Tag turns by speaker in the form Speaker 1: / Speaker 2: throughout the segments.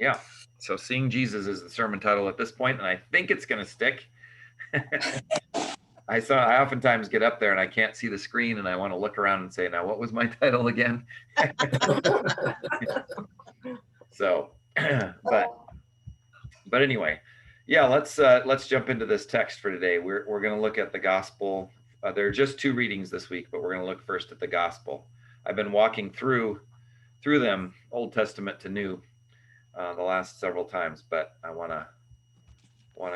Speaker 1: Yeah. So Seeing Jesus is the sermon title at this point, and I think it's going to stick. I oftentimes get up there and I can't see the screen, and I want to look around and say, now, what was my title again? So, but anyway, yeah, let's jump into this text for today. We're going to look at the gospel. There are just 2 readings this week, but we're going to look first at the gospel. I've been walking through them, Old Testament to New, the last several times, but I want to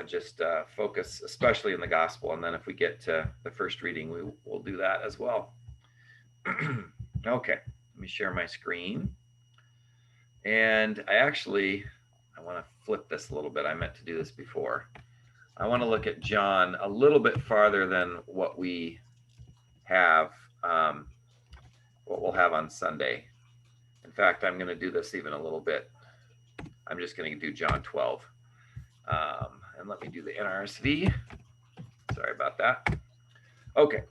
Speaker 1: just focus especially in the gospel, and then if we get to the first reading, we'll do that as well. Okay, let me share my screen. And I want to flip this a little bit. I meant to do this before. I want to look at John a little bit farther than what we have, what we'll have on Sunday. In fact, I'm going to do this even a little bit. I'm just going to do John 12. And let me do the NRSV. Sorry about that. Okay.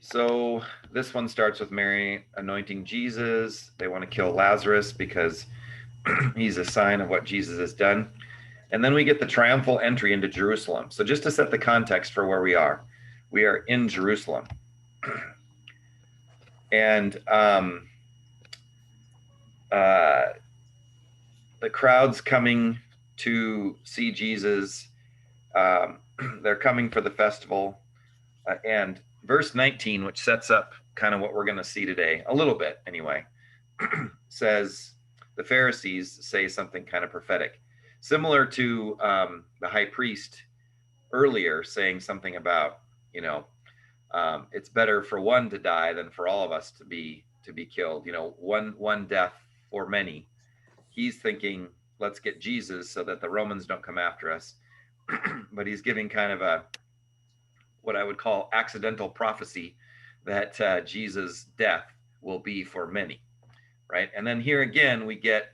Speaker 1: So this one starts with Mary anointing Jesus. They want to kill Lazarus because he's a sign of what Jesus has done. And then we get the triumphal entry into Jerusalem. So just to set the context for where we are in Jerusalem. And the crowd's coming to see Jesus. They're coming for the festival. And verse 19, which sets up kind of what we're going to see today, a little bit anyway, says the Pharisees say something kind of prophetic, similar to the high priest earlier saying something about, it's better for one to die than for all of us to be killed. One death for many. He's thinking, let's get Jesus so that the Romans don't come after us. But he's giving kind of what I would call accidental prophecy that Jesus' death will be for many, right? And then here again, we get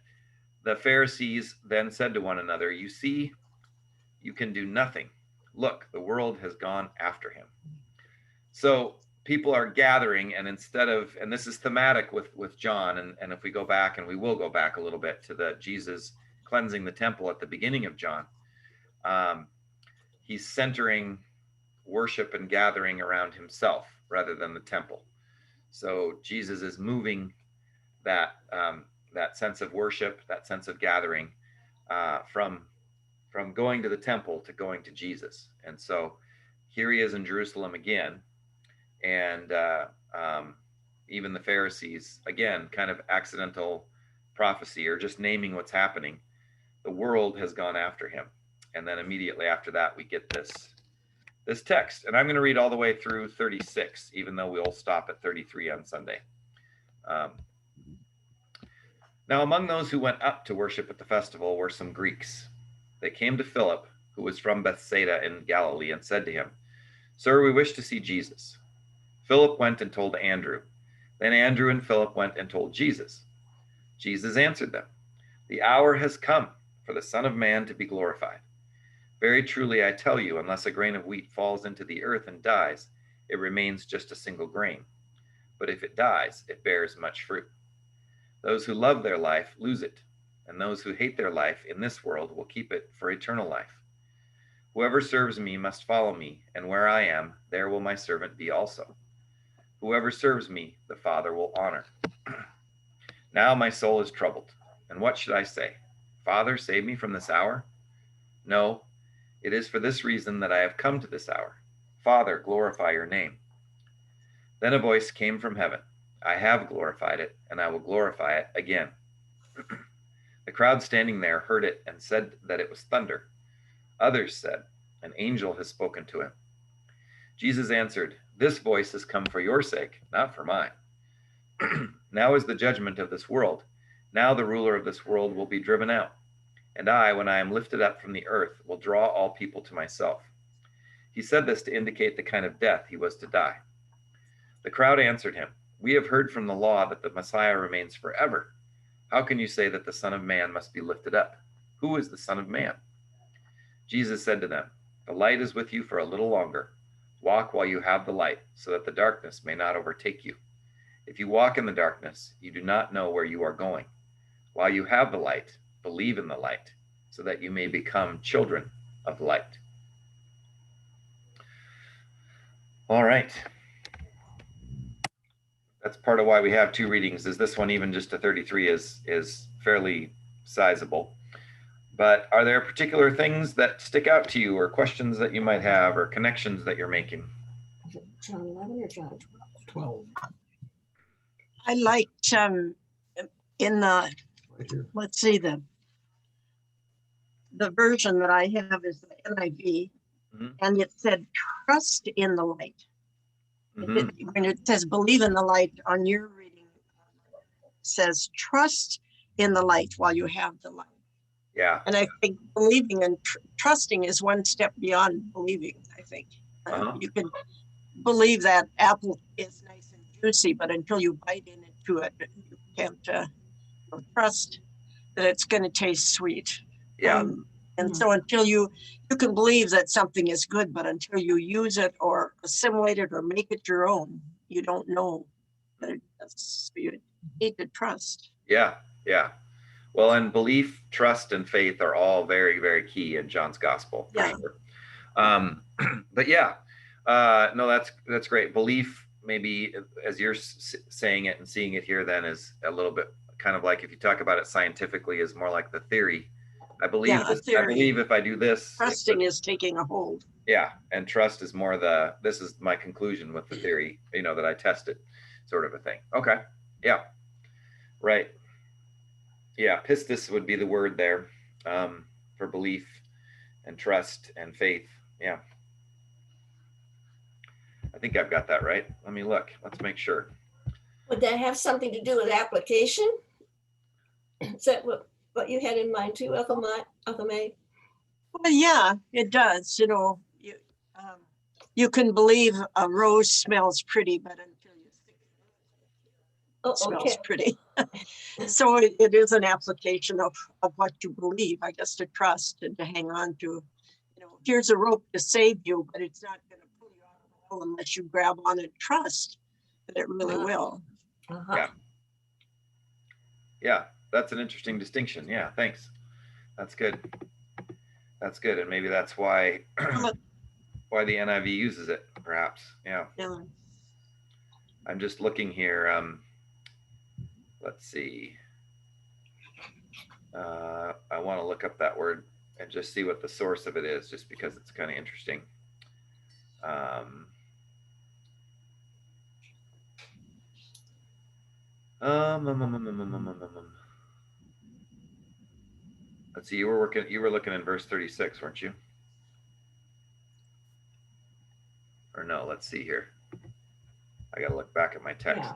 Speaker 1: the Pharisees then said to one another, you see, you can do nothing. Look, the world has gone after him. So people are gathering, and and this is thematic with John, and if we go back, and we will go back a little bit to the Jesus cleansing the temple at the beginning of John, he's centering worship and gathering around himself rather than the temple. So Jesus is moving that sense of worship, that sense of gathering, from going to the temple to going to Jesus. And so here he is in Jerusalem again, and even the Pharisees, again, kind of accidental prophecy or just naming what's happening. The world has gone after him. And then immediately after that, we get this text. And I'm going to read all the way through 36, even though we'll stop at 33 on Sunday. Now, among those who went up to worship at the festival were some Greeks. They came to Philip, who was from Bethsaida in Galilee, and said to him, Sir, we wish to see Jesus. Philip went and told Andrew. Then Andrew and Philip went and told Jesus. Jesus answered them, The hour has come for the Son of Man to be glorified. Very truly, I tell you, unless a grain of wheat falls into the earth and dies, it remains just a single grain. But if it dies, it bears much fruit. Those who love their life lose it, and those who hate their life in this world will keep it for eternal life. Whoever serves me must follow me, and where I am, there will my servant be also. Whoever serves me, the Father will honor. Now my soul is troubled, and what should I say? Father, save me from this hour? No, it is for this reason that I have come to this hour. Father, glorify your name. Then a voice came from heaven. I have glorified it, and I will glorify it again. The crowd standing there heard it and said that it was thunder. Others said, An angel has spoken to him. Jesus answered, This voice has come for your sake, not for mine. Now is the judgment of this world. Now the ruler of this world will be driven out. And I, when I am lifted up from the earth, will draw all people to myself. He said this to indicate the kind of death he was to die. The crowd answered him, We have heard from the law that the Messiah remains forever. How can you say that the Son of Man must be lifted up? Who is the Son of Man? Jesus said to them, The light is with you for a little longer. Walk while you have the light, so that the darkness may not overtake you. If you walk in the darkness, you do not know where you are going. While you have the light, believe in the light, so that you may become children of light. All right. That's part of why we have two readings. Is this one, even just a 33, is fairly sizable. But are there particular things that stick out to you, or questions that you might have, or connections that you're making?
Speaker 2: John 11 or John 12?
Speaker 3: 12.
Speaker 4: I liked in the, let's see, the version that I have is the NIV, and it said, trust in the light. When it says believe in the light, on your reading, it says trust in the light while you have the light.
Speaker 1: Yeah.
Speaker 4: And I think believing and trusting is one step beyond believing, I think. You can believe that apple is nice and juicy, but until you bite into it, you can't trust that it's going to taste sweet.
Speaker 1: Yeah.
Speaker 4: So until you can believe that something is good, but until you use it or assimilate it or make it your own, you don't know that it's, you need to trust.
Speaker 1: Yeah. Yeah. Well, and belief, trust, and faith are all very, very key in John's gospel. For sure. But yeah, no, that's great. Belief, maybe as you're saying it and seeing it here, then is a little bit kind of like, if you talk about it scientifically, is more like the theory. I believe I believe if I do this,
Speaker 4: trusting is taking a hold.
Speaker 1: Yeah, and trust is more this is my conclusion with the theory, that I tested, sort of a thing. Okay. Yeah. Right. Yeah, pistis would be the word there, for belief and trust and faith. Yeah. I think I've got that right. Let me look. Let's make sure.
Speaker 2: Would that have something to do with application? Is that what you had in mind too, Ethel-May?
Speaker 4: Well, yeah, it does. You can believe a rose smells pretty, but until you see it smells pretty. So it is an application of what you believe, I guess, to trust and to hang on to. Here's a rope to save you, but it's not going to pull you out of the hole unless you grab on and trust that it really will.
Speaker 1: Yeah. Yeah, that's an interesting distinction. Yeah, thanks. That's good. That's good. And maybe that's why the NIV uses it, perhaps. Yeah. I'm just looking here. Let's see. I want to look up that word and just see what the source of it is, just because it's kind of interesting. Let's see. You were looking in verse 36, weren't you? Or no? Let's see here. I got to look back at my text.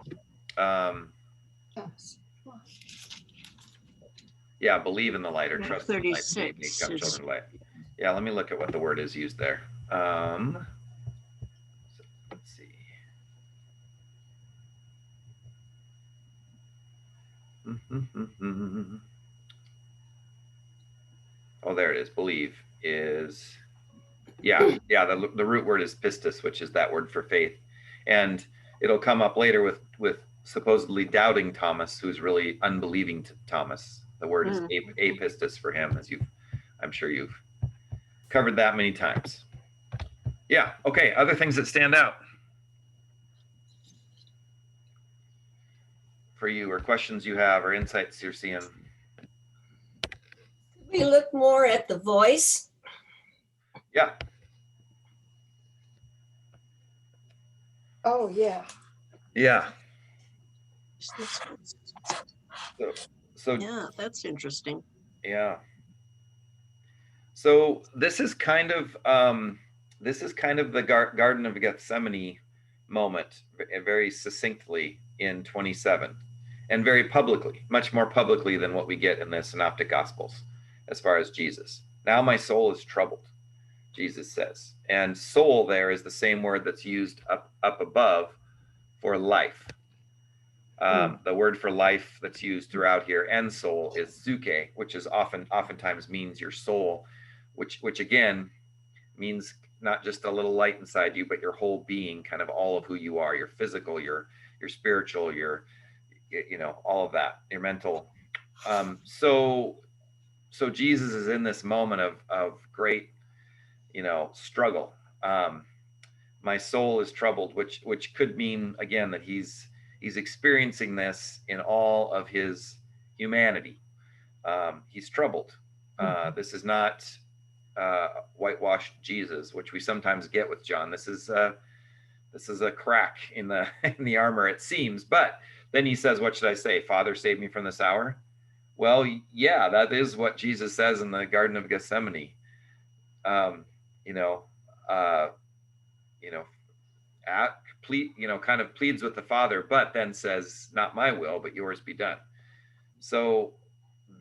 Speaker 1: Yeah, believe in the light or trust in the light. 36. Become children of light. Yeah, let me look at what the word is used there. Let's see. Oh, there it is. Believe is, the root word is pistis, which is that word for faith. And it'll come up later with supposedly doubting Thomas, who's really unbelieving to Thomas. The word is apistis for him, as I'm sure you've covered that many times. Yeah. Okay. Other things that stand out for you, or questions you have, or insights you're seeing?
Speaker 2: We look more at the voice.
Speaker 1: Yeah.
Speaker 5: Oh, yeah.
Speaker 1: Yeah. So
Speaker 4: yeah, that's interesting.
Speaker 1: Yeah. So this is kind of the Garden of Gethsemane moment, very succinctly in 27, and very publicly, much more publicly than what we get in the Synoptic Gospels, as far as Jesus. Now my soul is troubled, Jesus says, and soul there is the same word that's used up above for life. The word for life that's used throughout here and soul is zuke, which is oftentimes means your soul, which again means not just a little light inside you, but your whole being, kind of all of who you are, your physical, your spiritual, your all of that, your mental, So Jesus is in this moment of great, struggle. My soul is troubled, which could mean again that he's experiencing this in all of his humanity. He's troubled. This is not whitewashed Jesus, which we sometimes get with John. This is a crack in the in the armor, it seems. But then he says, "What should I say? Father, save me from this hour." Well, yeah, that is what Jesus says in the Garden of Gethsemane. Um, you know, uh, you know, kind of pleads with the Father, but then says, "Not my will, but yours be done." So,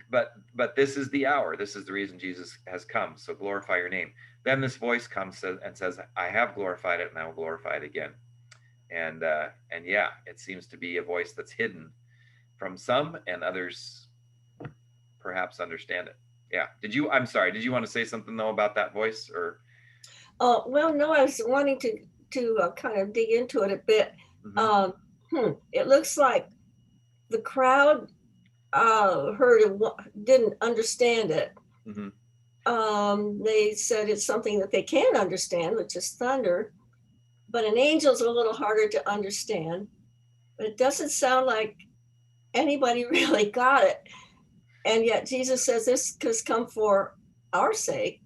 Speaker 1: but this is the hour. This is the reason Jesus has come. So glorify your name. Then this voice comes and says, "I have glorified it, and I will glorify it again." And yeah, it seems to be a voice that's hidden from some, and others perhaps understand it. Yeah. I'm sorry. Did you want to say something though about that voice, or?
Speaker 2: Well, no, I was wanting to kind of dig into it a bit.
Speaker 1: Mm-hmm.
Speaker 2: It looks like the crowd heard it, didn't understand it.
Speaker 1: Mm-hmm.
Speaker 2: They said it's something that they can understand, which is thunder, but an angel's a little harder to understand. But it doesn't sound like anybody really got it. And yet Jesus says this has come for our sake.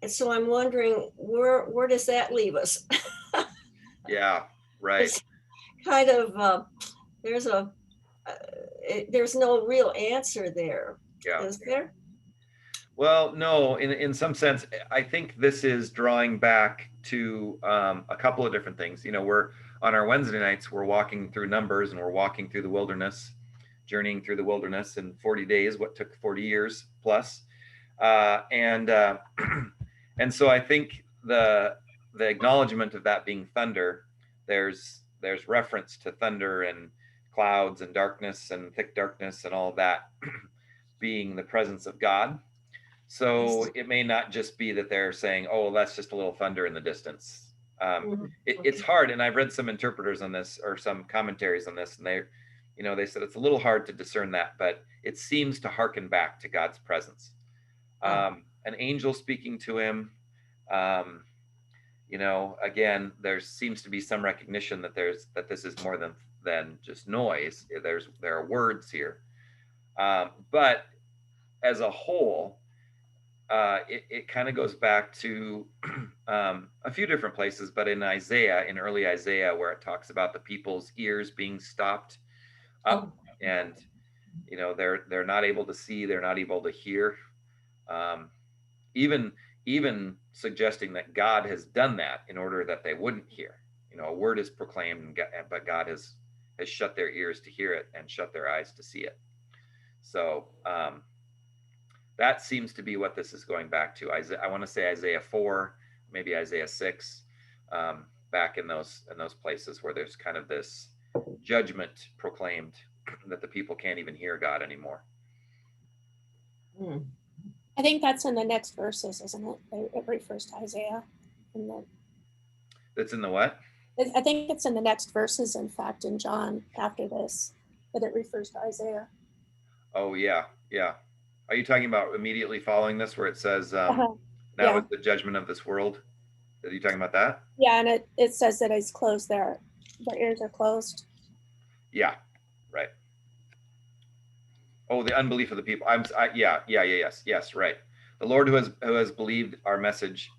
Speaker 2: And so I'm wondering, where does that leave us?
Speaker 1: Yeah, right.
Speaker 2: It's kind of there's no real answer there.
Speaker 1: Yeah.
Speaker 2: Is there?
Speaker 1: Well, no, in some sense, I think this is drawing back to a couple of different things. We're on our Wednesday nights, we're walking through Numbers, and we're walking through the wilderness, journeying through the wilderness in 40 days, what took 40 years plus. And so I think the acknowledgement of that being thunder, there's reference to thunder and clouds and darkness and thick darkness and all of that being the presence of God. So it may not just be that they're saying, "Oh, that's just a little thunder in the distance." It's hard, and I've read some interpreters on this or some commentaries on this, and they said it's a little hard to discern that, but it seems to harken back to God's presence. An angel speaking to him. Again, there seems to be some recognition that this is more than just noise. There are words here, but as a whole, it kind of goes back to a few different places, but in early Isaiah, where it talks about the people's ears being stopped up, and they're not able to see, they're not able to hear, even suggesting that God has done that in order that they wouldn't hear. A word is proclaimed, but God has shut their ears to hear it and shut their eyes to see it. So that seems to be what this is going back to. I want to say Isaiah 4, maybe Isaiah 6, back in those places where there's kind of this judgment proclaimed that the people can't even hear God anymore.
Speaker 3: I think that's in the next verses, isn't it? It refers to Isaiah.
Speaker 1: That's in the what?
Speaker 3: I think it's in the next verses, in fact, in John after this, that it refers to Isaiah.
Speaker 1: Oh, yeah. Are you talking about immediately following this where it says, now is the judgment of this world? Are you talking about that?
Speaker 3: Yeah, and it says that it's closed there. Their ears are closed.
Speaker 1: Yeah, right. Oh, the unbelief of the people. Yes, right. The Lord who has believed our message,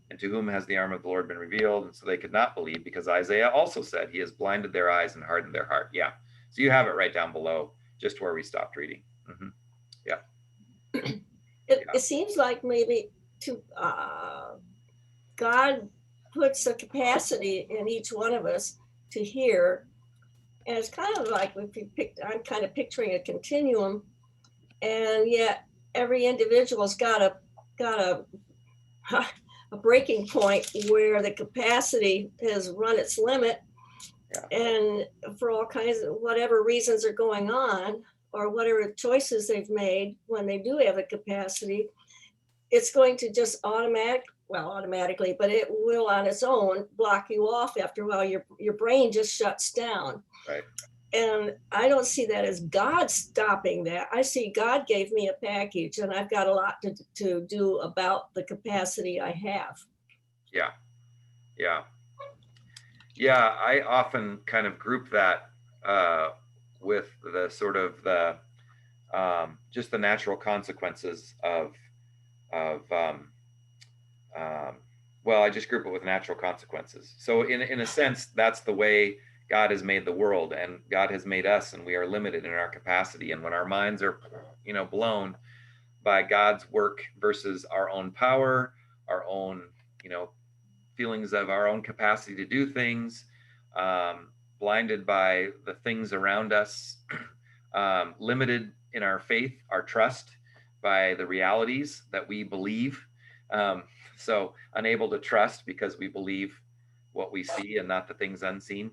Speaker 1: and to whom has the arm of the Lord been revealed, and so they could not believe, because Isaiah also said, he has blinded their eyes and hardened their heart. Yeah. So you have it right down below, just where we stopped reading. Mm-hmm. Yeah.
Speaker 2: It seems like maybe God puts a capacity in each one of us to hear, and it's kind of like I'm kind of picturing a continuum, and yet every individual's got a breaking point where the capacity has run its limit. Yeah. And for all kinds of whatever reasons are going on, or whatever choices they've made when they do have a capacity, it's going to just automatically, but it will on its own block you off after a while. Your brain just shuts down.
Speaker 1: Right.
Speaker 2: And I don't see that as God stopping that. I see God gave me a package, and I've got a lot to do about the capacity I have.
Speaker 1: Yeah. Yeah. Yeah. I often kind of group that with the sort of the just the natural consequences of um, well, I just group it with natural consequences. So in a sense, that's the way God has made the world, and God has made us, and we are limited in our capacity. And when our minds are, blown by God's work versus our own power, our own, feelings of our own capacity to do things, blinded by the things around us, limited in our faith, our trust by the realities that we believe. So unable to trust because we believe what we see and not the things unseen.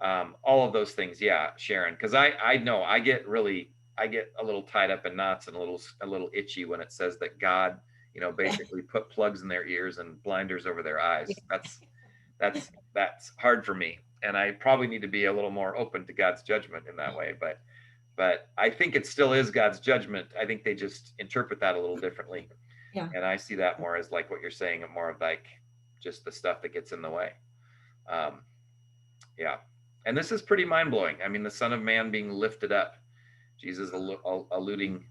Speaker 1: All of those things, yeah, Sharon. Because I know I get a little tied up in knots and a little itchy when it says that God, basically put plugs in their ears and blinders over their eyes. That's hard for me, and I probably need to be a little more open to God's judgment in that way. But I think it still is God's judgment. I think they just interpret that a little differently.
Speaker 2: Yeah.
Speaker 1: And I see that more as like what you're saying, more of like just the stuff that gets in the way. Yeah. And this is pretty mind blowing. I mean, the Son of Man being lifted up, Jesus alluding,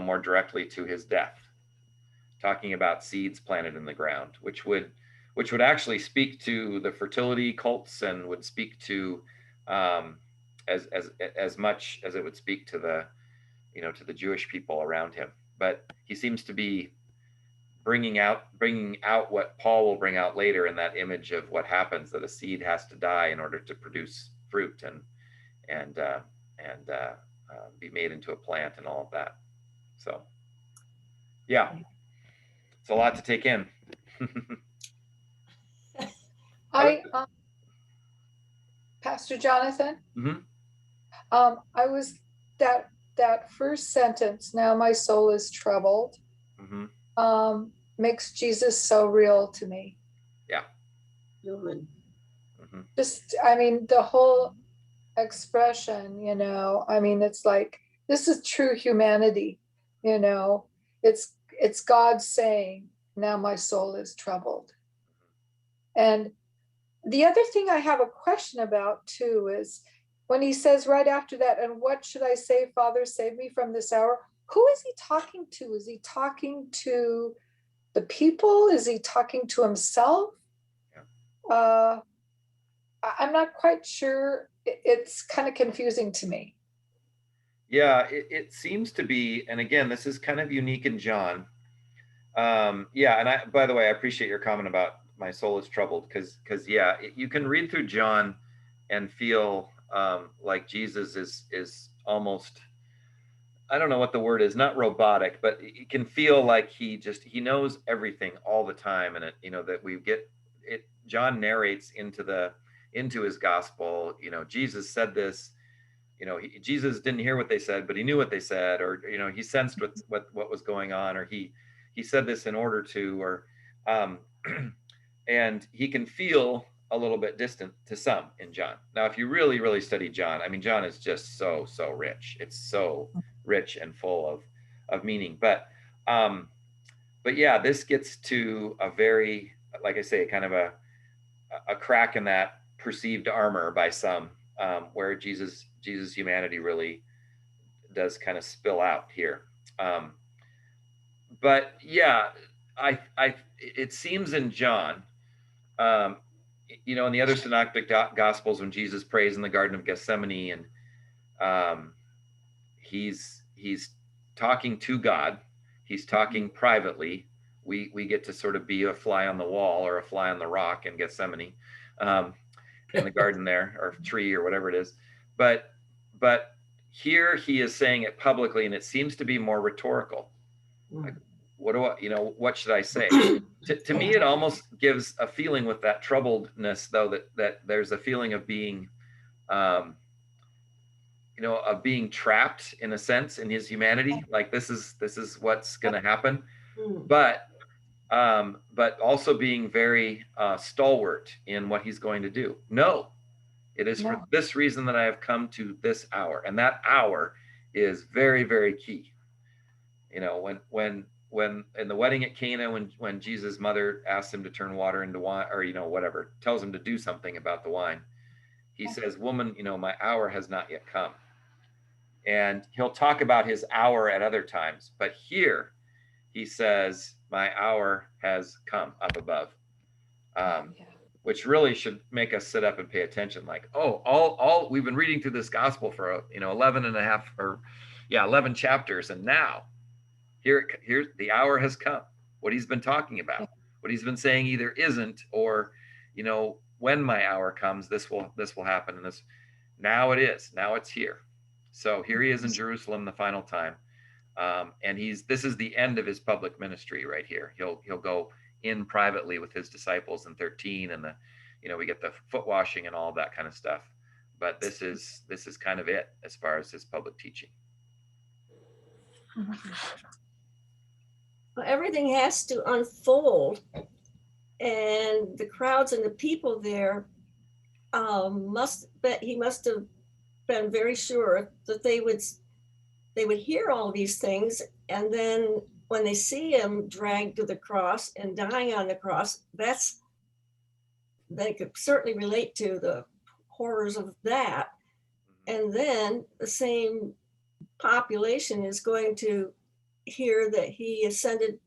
Speaker 1: more directly to his death, talking about seeds planted in the ground, which would actually speak to the fertility cults and would speak to as much as it would speak to the to the Jewish people around him. But he seems to be bringing out what Paul will bring out later in that image of what happens, that a seed has to die in order to produce fruit and be made into a plant and all of that. So yeah, it's a lot to take in.
Speaker 5: Pastor Jonathan,
Speaker 1: Mm-hmm.
Speaker 5: I was that first sentence, now my soul is troubled,
Speaker 1: Mm-hmm.
Speaker 5: Makes Jesus so real to me.
Speaker 1: Yeah.
Speaker 2: Mm-hmm.
Speaker 5: Just, I mean, the whole expression, I mean, it's like, this is true humanity, it's God saying, now my soul is troubled. And the other thing I have a question about too is when he says right after that, and what should I say, Father, save me from this hour? Who is he talking to? Is he talking to the people? Is he talking to himself?
Speaker 1: Yeah.
Speaker 5: I'm not quite sure. It's kind of confusing to me.
Speaker 1: Yeah, it seems to be, and again, this is kind of unique in John. Yeah, and by the way, I appreciate your comment about my soul is troubled, because yeah, you can read through John and feel like Jesus is almost, I don't know what the word is, not robotic, but you can feel like he knows everything all the time, and that we get it. John narrates into his gospel. Jesus said this. Jesus didn't hear what they said, but he knew what they said, or he sensed what was going on, or he said this in order to, or and he can feel a little bit distant to some in John. Now, if you really, really study John, I mean, John is just so rich. It's so rich and full of meaning. But yeah, this gets to a very, like I say, kind of a crack in that perceived armor by some, where Jesus' humanity really does kind of spill out here. But yeah, it seems in John, in the other synoptic gospels, when Jesus prays in the Garden of Gethsemane, and he's talking to God, he's talking privately. We get to sort of be a fly on the wall or a fly on the rock in Gethsemane, in the garden there, or tree, or whatever it is. But here he is saying it publicly, and it seems to be more rhetorical. Like, what should I say? To me, it almost gives a feeling with that troubledness, though, that there's a feeling of being, of being trapped in a sense in his humanity. Like this is what's going to happen, but also being very stalwart in what he's going to do. No, It is for this reason that I have come to this hour. And that hour is very, very key. You know, when in the wedding at Cana, when Jesus' mother asks him to turn water into wine, or, you know, whatever, tells him to do something about the wine, he says, woman, you know, my hour has not yet come. And he'll talk about his hour at other times, but here he says, my hour has come up above. Which really should make us sit up and pay attention. Like, oh, all we've been reading through this gospel for 11 and a half, or 11 chapters, and now here the hour has come. What he's been talking about, what he's been saying either isn't, or, you know, when my hour comes, this will happen. And this, now it is, now it's here. So here he is in Jerusalem the final time. And this is the end of his public ministry right here. He'll go in privately with his disciples in 13, and we get the foot washing and all that kind of stuff. But this is kind of it as far as his public teaching.
Speaker 2: Well, everything has to unfold, and the crowds and the people there he must have been very sure that they would hear all these things, and then when they see him dragged to the cross and dying on the cross, they could certainly relate to the horrors of that. And then the same population is going to hear that he ascended,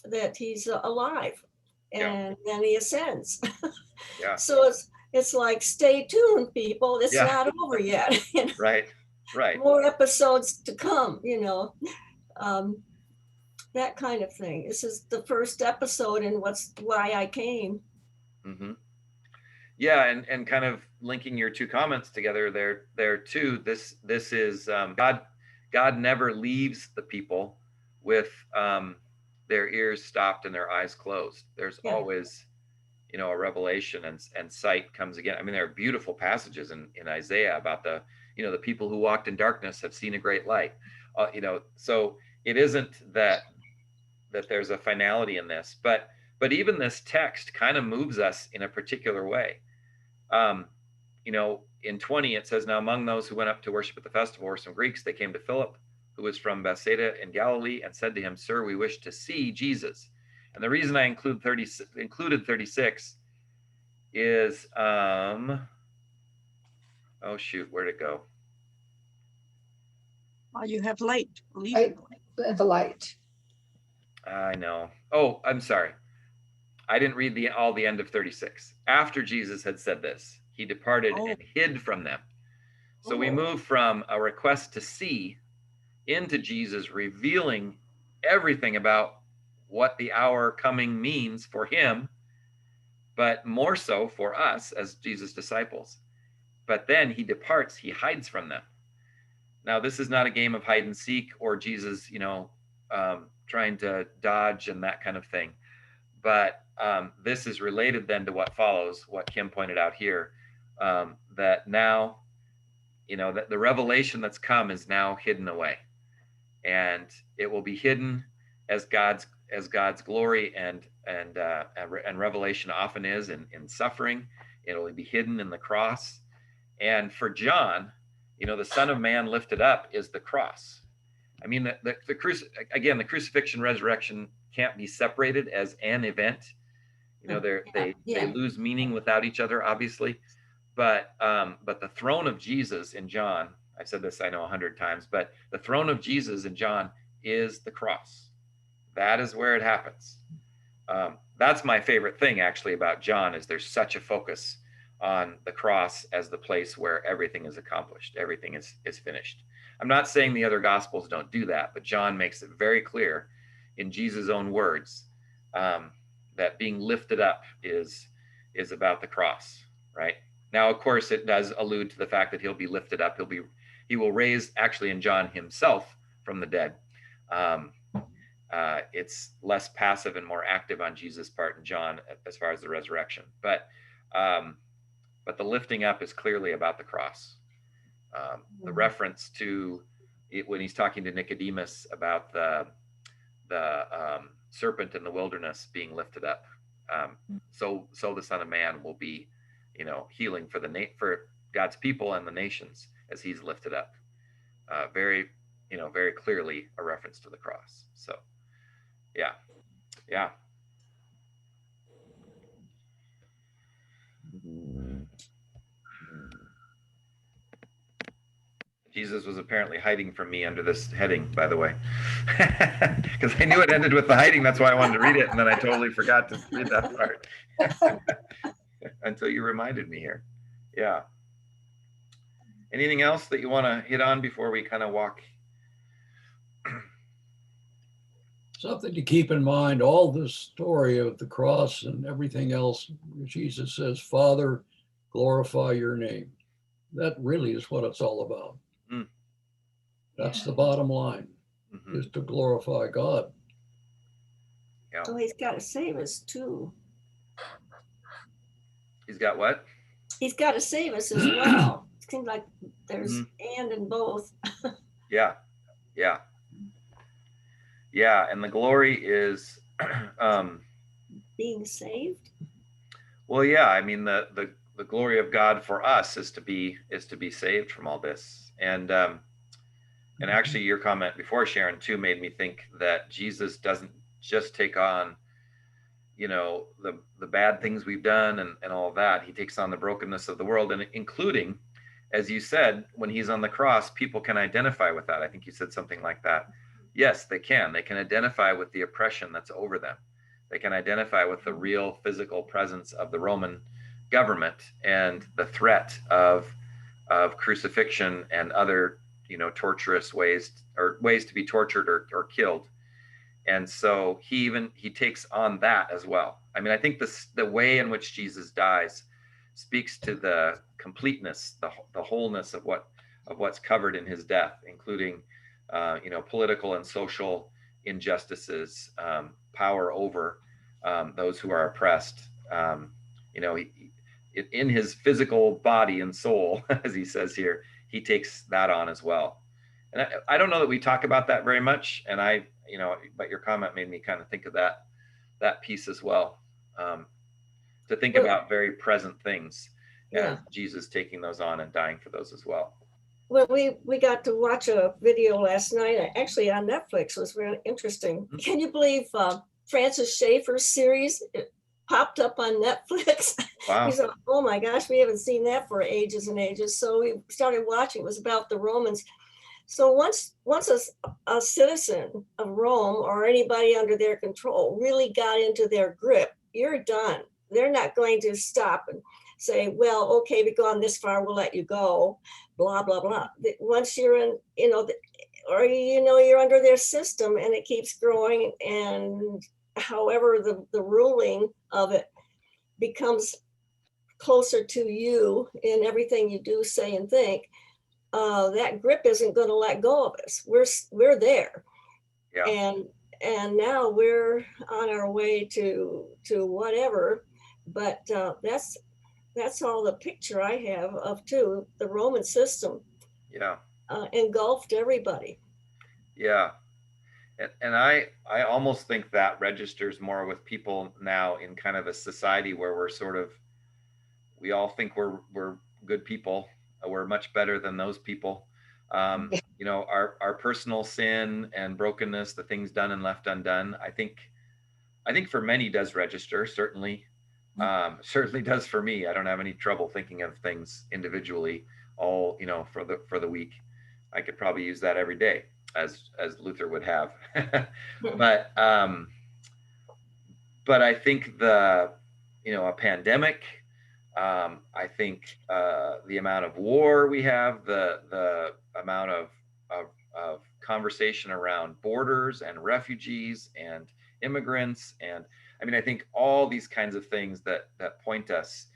Speaker 2: that he's alive, and then he ascends. So it's like, stay tuned, people. It's not over yet.
Speaker 1: Right.
Speaker 2: More episodes to come, that kind of thing. This is the first episode in why I came.
Speaker 1: Mm-hmm. Yeah, and kind of linking your two comments together there too. This is God never leaves the people with their ears stopped and their eyes closed. There's always, a revelation, and sight comes again. I mean, there are beautiful passages in Isaiah about the people who walked in darkness have seen a great light. So it isn't that there's a finality in this, but even this text kind of moves us in a particular way. In 20, it says, now among those who went up to worship at the festival were some Greeks. They came to Philip, who was from Bethsaida in Galilee, and said to him, sir, we wish to see Jesus. And the reason I included 36 is, oh shoot, where'd it go?
Speaker 4: Well, you have light.
Speaker 5: The light.
Speaker 1: I know. Oh, I'm sorry. I didn't read the end of 36. After Jesus had said this, he departed and hid from them. So we move from a request to see into Jesus revealing everything about what the hour coming means for him, but more so for us as Jesus' disciples. But then he departs, he hides from them. Now, this is not a game of hide and seek or Jesus, trying to dodge and that kind of thing. But this is related then to what follows, what Kim pointed out here, that now, that the revelation that's come is now hidden away, and it will be hidden as God's glory and revelation often is in suffering. It'll be hidden in the cross. And for John, the Son of Man lifted up is the cross. I mean, the crucifixion, resurrection can't be separated as an event. They lose meaning without each other, obviously. But the throne of Jesus in John, I've said this, I know 100 times, but the throne of Jesus in John is the cross. That is where it happens. That's my favorite thing, actually, about John, is there's such a focus on the cross as the place where everything is accomplished, everything is finished. I'm not saying the other gospels don't do that, but John makes it very clear in Jesus' own words that being lifted up is about the cross, right? Now, of course, it does allude to the fact that he'll be lifted up. He will raise, actually in John, himself from the dead. It's less passive and more active on Jesus' part in John as far as the resurrection. But the lifting up is clearly about the cross. The reference to it when he's talking to Nicodemus about the serpent in the wilderness being lifted up. So the Son of Man will be, healing for for God's people and the nations as he's lifted up. Very, very clearly a reference to the cross. So, yeah. Jesus was apparently hiding from me under this heading, by the way, because I knew it ended with the hiding. That's why I wanted to read it, and then I totally forgot to read that part until you reminded me here. Yeah. Anything else that you want to hit on before we kind of walk?
Speaker 6: Something to keep in mind, all this story of the cross and everything else, Jesus says, Father, glorify your name. That really is what it's all about.
Speaker 1: Mm.
Speaker 6: That's the bottom line, is to glorify God.
Speaker 1: Yeah.
Speaker 2: So he's got to save us too.
Speaker 1: He's got what?
Speaker 2: He's got to save us as well. It seems like there's and in both.
Speaker 1: Yeah. And the glory is
Speaker 2: being saved.
Speaker 1: Well, yeah. I mean, the glory of God for us is to be saved from all this. And actually, your comment before, Sharon, too, made me think that Jesus doesn't just take on, the bad things we've done and all of that. He takes on the brokenness of the world, and including, as you said, when he's on the cross, people can identify with that. I think you said something like that. Yes, they can. They can identify with the oppression that's over them. They can identify with the real physical presence of the Roman government and the threat of crucifixion and other, torturous ways to be tortured or killed. And so he takes on that as well. I mean, I think the way in which Jesus dies speaks to the completeness, the wholeness of what's covered in his death, including political and social injustices, power over those who are oppressed. In his physical body and soul, as he says here, he takes that on as well. And I don't know that we talk about that very much. And but your comment made me kind of think of that piece as well. To think about very present things, and Jesus taking those on and dying for those as well.
Speaker 2: Well, we got to watch a video last night, actually on Netflix. It was really interesting. Mm-hmm. Can you believe Francis Schaeffer's series? It popped up on Netflix.
Speaker 1: Wow.
Speaker 2: He said, oh my gosh, we haven't seen that for ages and ages. So we started watching. It was about the Romans. So once a citizen of Rome or anybody under their control really got into their grip, you're done. They're not going to stop and say, well, okay, we've gone this far, we'll let you go, blah, blah, blah. Once you're in, you're under their system and it keeps growing, and however the ruling of it becomes closer to you in everything you do, say, and think, that grip isn't going to let go of us. We're there.
Speaker 1: Yeah.
Speaker 2: And now we're on our way to whatever, but that's all the picture I have of too. The Roman system engulfed everybody.
Speaker 1: Yeah. And I almost think that registers more with people now in kind of a society where we all think we're good people. We're much better than those people. Our personal sin and brokenness, the things done and left undone, I think for many does register, certainly. Certainly does for me. I don't have any trouble thinking of things individually, all, for the week. I could probably use that every day, as Luther would have. But I think a pandemic, I think the amount of war we have, the amount of conversation around borders and refugees and immigrants, and I think all these kinds of things that point us,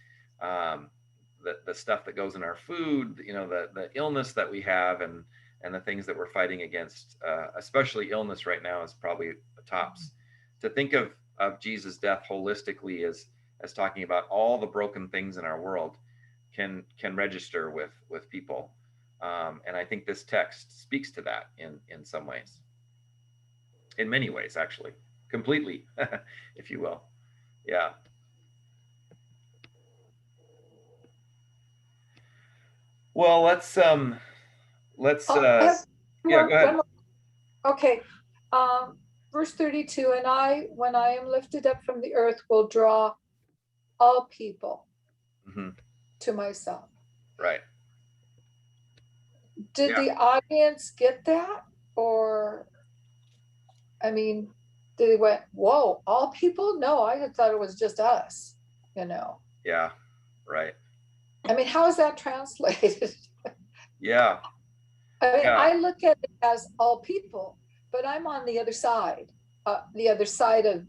Speaker 1: the stuff that goes in our food, the illness that we have, and the things that we're fighting against, especially illness right now is probably the tops. To think of Jesus' death holistically as talking about all the broken things in our world can register with people. And I think this text speaks to that in some ways. In many ways, actually. Completely, if you will. Yeah. Well, let's
Speaker 5: Oh, I have
Speaker 1: yeah, go ahead.
Speaker 5: one more. Okay. Verse 32, and I, when I am lifted up from the earth, will draw all people
Speaker 1: Hmm.
Speaker 5: to myself.
Speaker 1: Right.
Speaker 5: Did
Speaker 1: Yeah.
Speaker 5: the audience get that? Or, I mean, they went, whoa, all people? No, I had thought it was just us, you know.
Speaker 1: Yeah. Right.
Speaker 5: I mean, how is that translated?
Speaker 1: Yeah.
Speaker 5: I mean,
Speaker 1: Yeah.
Speaker 5: I look at it as all people, but I'm on the other side of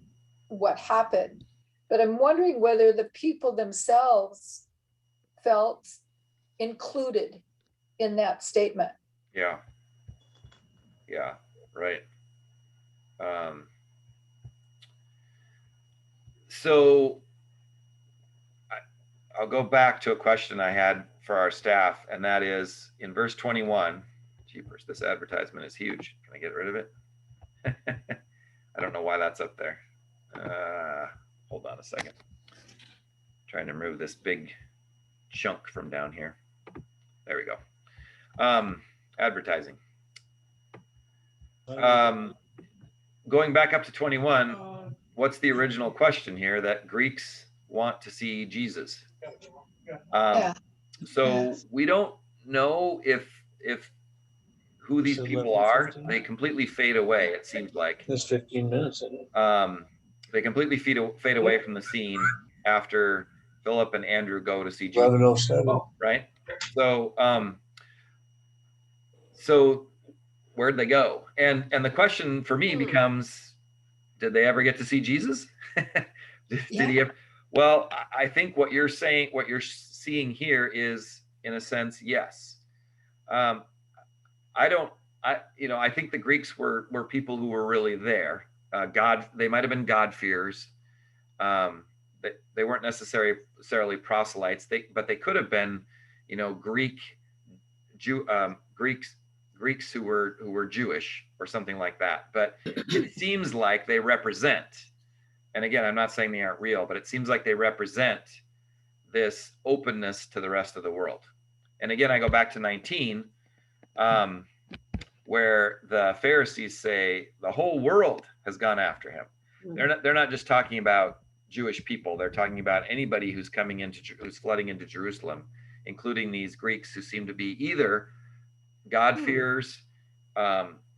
Speaker 5: what happened. But I'm wondering whether the people themselves felt included in that statement.
Speaker 1: Yeah. Yeah. Right. Um, so I'll go back to a question I had for our staff, and that is in verse 21. Jeepers, this advertisement is huge. Can I get rid of it? I don't know why that's up there. Hold on a second. Trying to remove this big chunk from down here. There we go. Advertising. Going back up to 21, what's the original question here that Greeks want to see Jesus?
Speaker 5: Yeah.
Speaker 1: So we don't know if who these people are. They completely fade away, it seems like.
Speaker 7: There's 15 minutes in it.
Speaker 1: They completely fade away from the scene after Philip and Andrew go to see Jesus.
Speaker 7: 11:07.
Speaker 1: Right? So where'd they go? And the question for me becomes, did they ever get to see Jesus? did he ever? Well, I think what you're saying, what you're seeing here is, in a sense, yes. I think the Greeks were people who were really there. They might have been God-fearers. They weren't necessarily proselytes. But they could have been, Greeks who were Jewish or something like that. But it seems like they represent, and again, I'm not saying they aren't real, but it seems like they represent this openness to the rest of the world. And again, I go back to 19, where the Pharisees say the whole world has gone after him. They're not just talking about Jewish people. They're talking about anybody who's who's flooding into Jerusalem, including these Greeks who seem to be either God-fearers,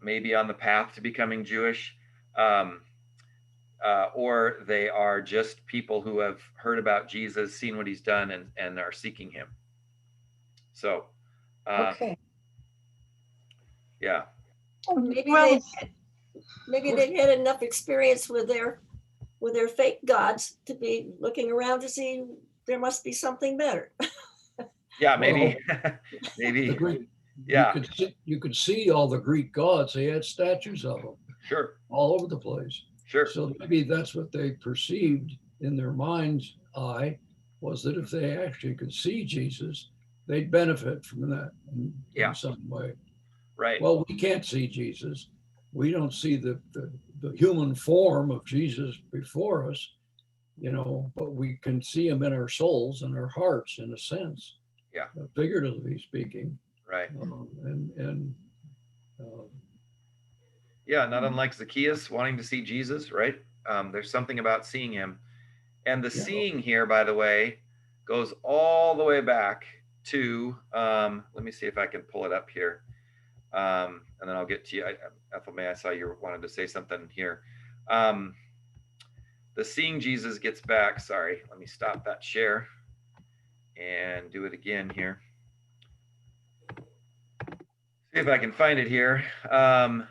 Speaker 1: maybe on the path to becoming Jewish, or they are just people who have heard about Jesus, seen what he's done, and are seeking him. So,
Speaker 5: Okay.
Speaker 1: Yeah.
Speaker 2: Maybe they've had enough experience with their fake gods to be looking around to see there must be something better.
Speaker 1: Yeah, maybe. Maybe. Yeah.
Speaker 6: You could see all the Greek gods. They had statues of them.
Speaker 1: Sure.
Speaker 6: All over the place.
Speaker 1: Sure.
Speaker 6: So maybe that's what they perceived in their mind's eye, was that if they actually could see Jesus, they'd benefit from that in some way.
Speaker 1: Right.
Speaker 6: Well, we can't see Jesus. We don't see the human form of Jesus before us, but we can see him in our souls and our hearts, in a sense.
Speaker 1: Yeah.
Speaker 6: Figuratively speaking.
Speaker 1: Right.
Speaker 6: Yeah,
Speaker 1: not unlike Zacchaeus wanting to see Jesus, right? There's something about seeing him. And the seeing here, by the way, goes all the way back to, let me see if I can pull it up here. And then I'll get to you. Ethel May, I saw you wanted to say something here. The seeing Jesus gets back. Sorry, let me stop that share and do it again here. See if I can find it here. Let's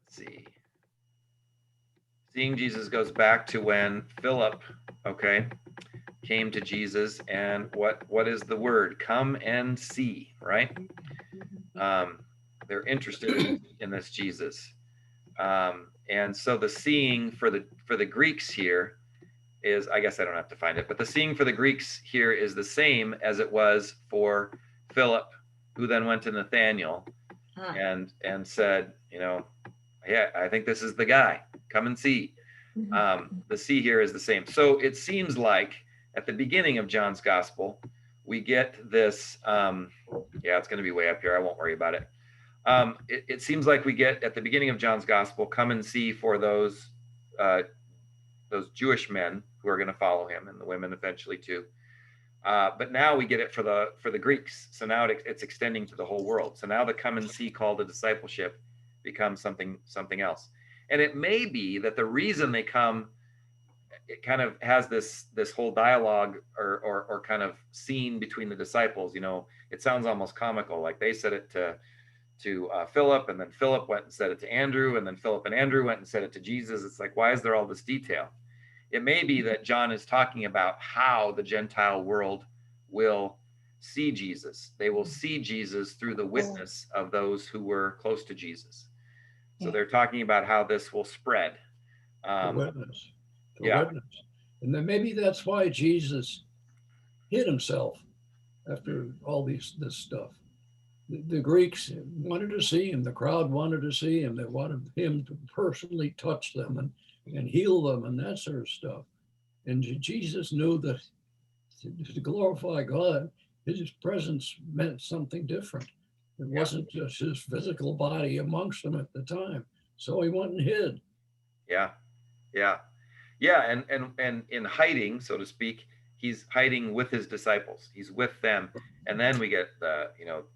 Speaker 1: see. Seeing Jesus goes back to when Philip, came to Jesus, and what is the word? Come and see, right? They're interested in this Jesus. And so the seeing for the Greeks here is, I guess I don't have to find it, but the seeing for the Greeks here is the same as it was for Philip, who then went to Nathanael and said, yeah, I think this is the guy. Come and see. The see here is the same. So it seems like, at the beginning of John's gospel, we get this, yeah, it's going to be way up here. I won't worry about it. It seems like we get at the beginning of John's gospel, come and see for those Jewish men who are going to follow him, and the women eventually too. But now we get it for the Greeks. So now it's extending to the whole world. So now the come and see call to discipleship becomes something else. And it may be that the reason they come, it kind of has this whole dialogue or kind of scene between the disciples. You know, it sounds almost comical. Like they said it to Philip, and then Philip went and said it to Andrew, and then Philip and Andrew went and said it to Jesus. It's like, why is there all this detail? It may be that John is talking about how the Gentile world will see Jesus. They will see Jesus through the witness of those who were close to Jesus. So they're talking about how this will spread.
Speaker 6: The witness. Witness. And then maybe that's why Jesus hid himself after all this stuff. The Greeks wanted to see him. The crowd wanted to see him. They wanted him to personally touch them and heal them and that sort of stuff. And Jesus knew that to glorify God, his presence meant something different. It wasn't just his physical body amongst them at the time. So he went and hid.
Speaker 1: Yeah. And in hiding, so to speak, he's hiding with his disciples. He's with them. And then we get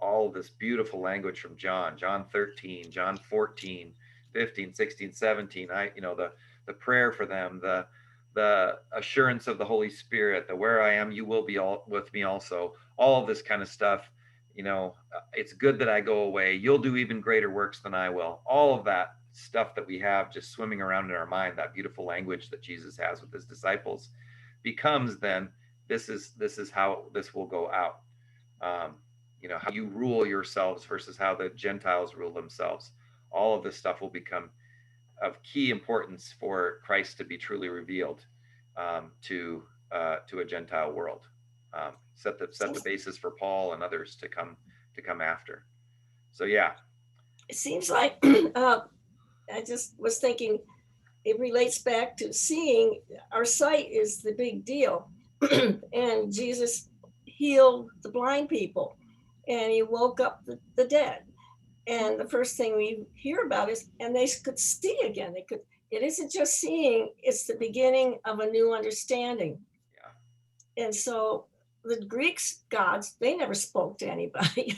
Speaker 1: all this beautiful language from John 13, John 14, 15, 16, 17. The prayer for them, the assurance of the Holy Spirit, the where I am, you will be all with me also. All of this kind of stuff. It's good that I go away. You'll do even greater works than I will. All of that stuff that we have just swimming around in our mind, that beautiful language that Jesus has with his disciples, becomes then this is how this will go out. How you rule yourselves versus how the Gentiles rule themselves. All of this stuff will become of key importance for Christ to be truly revealed to a Gentile world. Set the basis for Paul and others to come after. So yeah,
Speaker 2: it seems like I just was thinking it relates back to seeing. Our sight is the big deal. And Jesus healed the blind people, and he woke up the dead. And the first thing we hear about is, and they could see again. It isn't just seeing, it's the beginning of a new understanding. Yeah. And so the Greeks gods, they never spoke to anybody.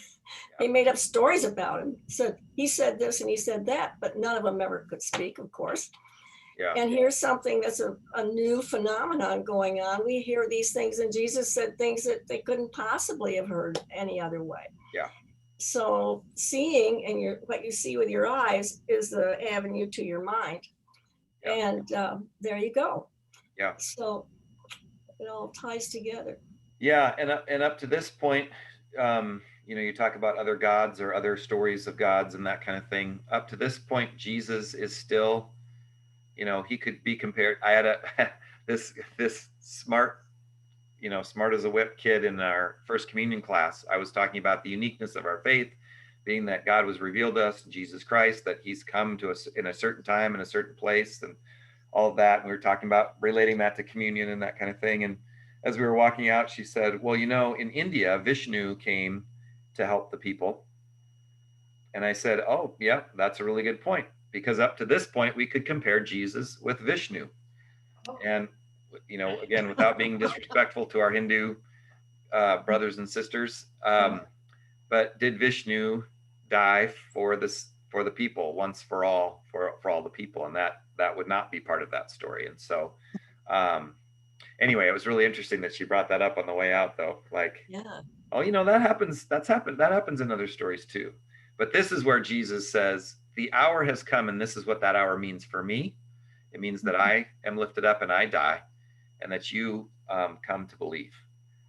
Speaker 2: They made up stories about him. So he said this and he said that, but none of them ever could speak, of course. Yeah. And here's something that's a new phenomenon going on. We hear these things, and Jesus said things that they couldn't possibly have heard any other way. Yeah. So seeing and what you see with your eyes is the avenue to your mind. Yeah. And there you go. Yeah. So it all ties together.
Speaker 1: Yeah. And up to this point, you talk about other gods or other stories of gods and that kind of thing. Up to this point, Jesus is still, he could be compared. I had this smart as a whip kid in our first communion class. I was talking about the uniqueness of our faith, being that God was revealed to us in Jesus Christ, that he's come to us in a certain time, in a certain place, and all of that. And we were talking about relating that to communion and that kind of thing. And as we were walking out, she said, well, in India, Vishnu came to help the people. And I said, oh, yeah, that's a really good point. Because up to this point, we could compare Jesus with Vishnu. And, again, without being disrespectful to our Hindu brothers and sisters, but did Vishnu die for the people once for all, for all the people? And that would not be part of that story. And so, anyway, it was really interesting that she brought that up on the way out, though. Like, yeah. Oh, that happens. That happens in other stories too. But this is where Jesus says, the hour has come, and this is what that hour means for me. It means that I am lifted up and I die, and that you come to believe.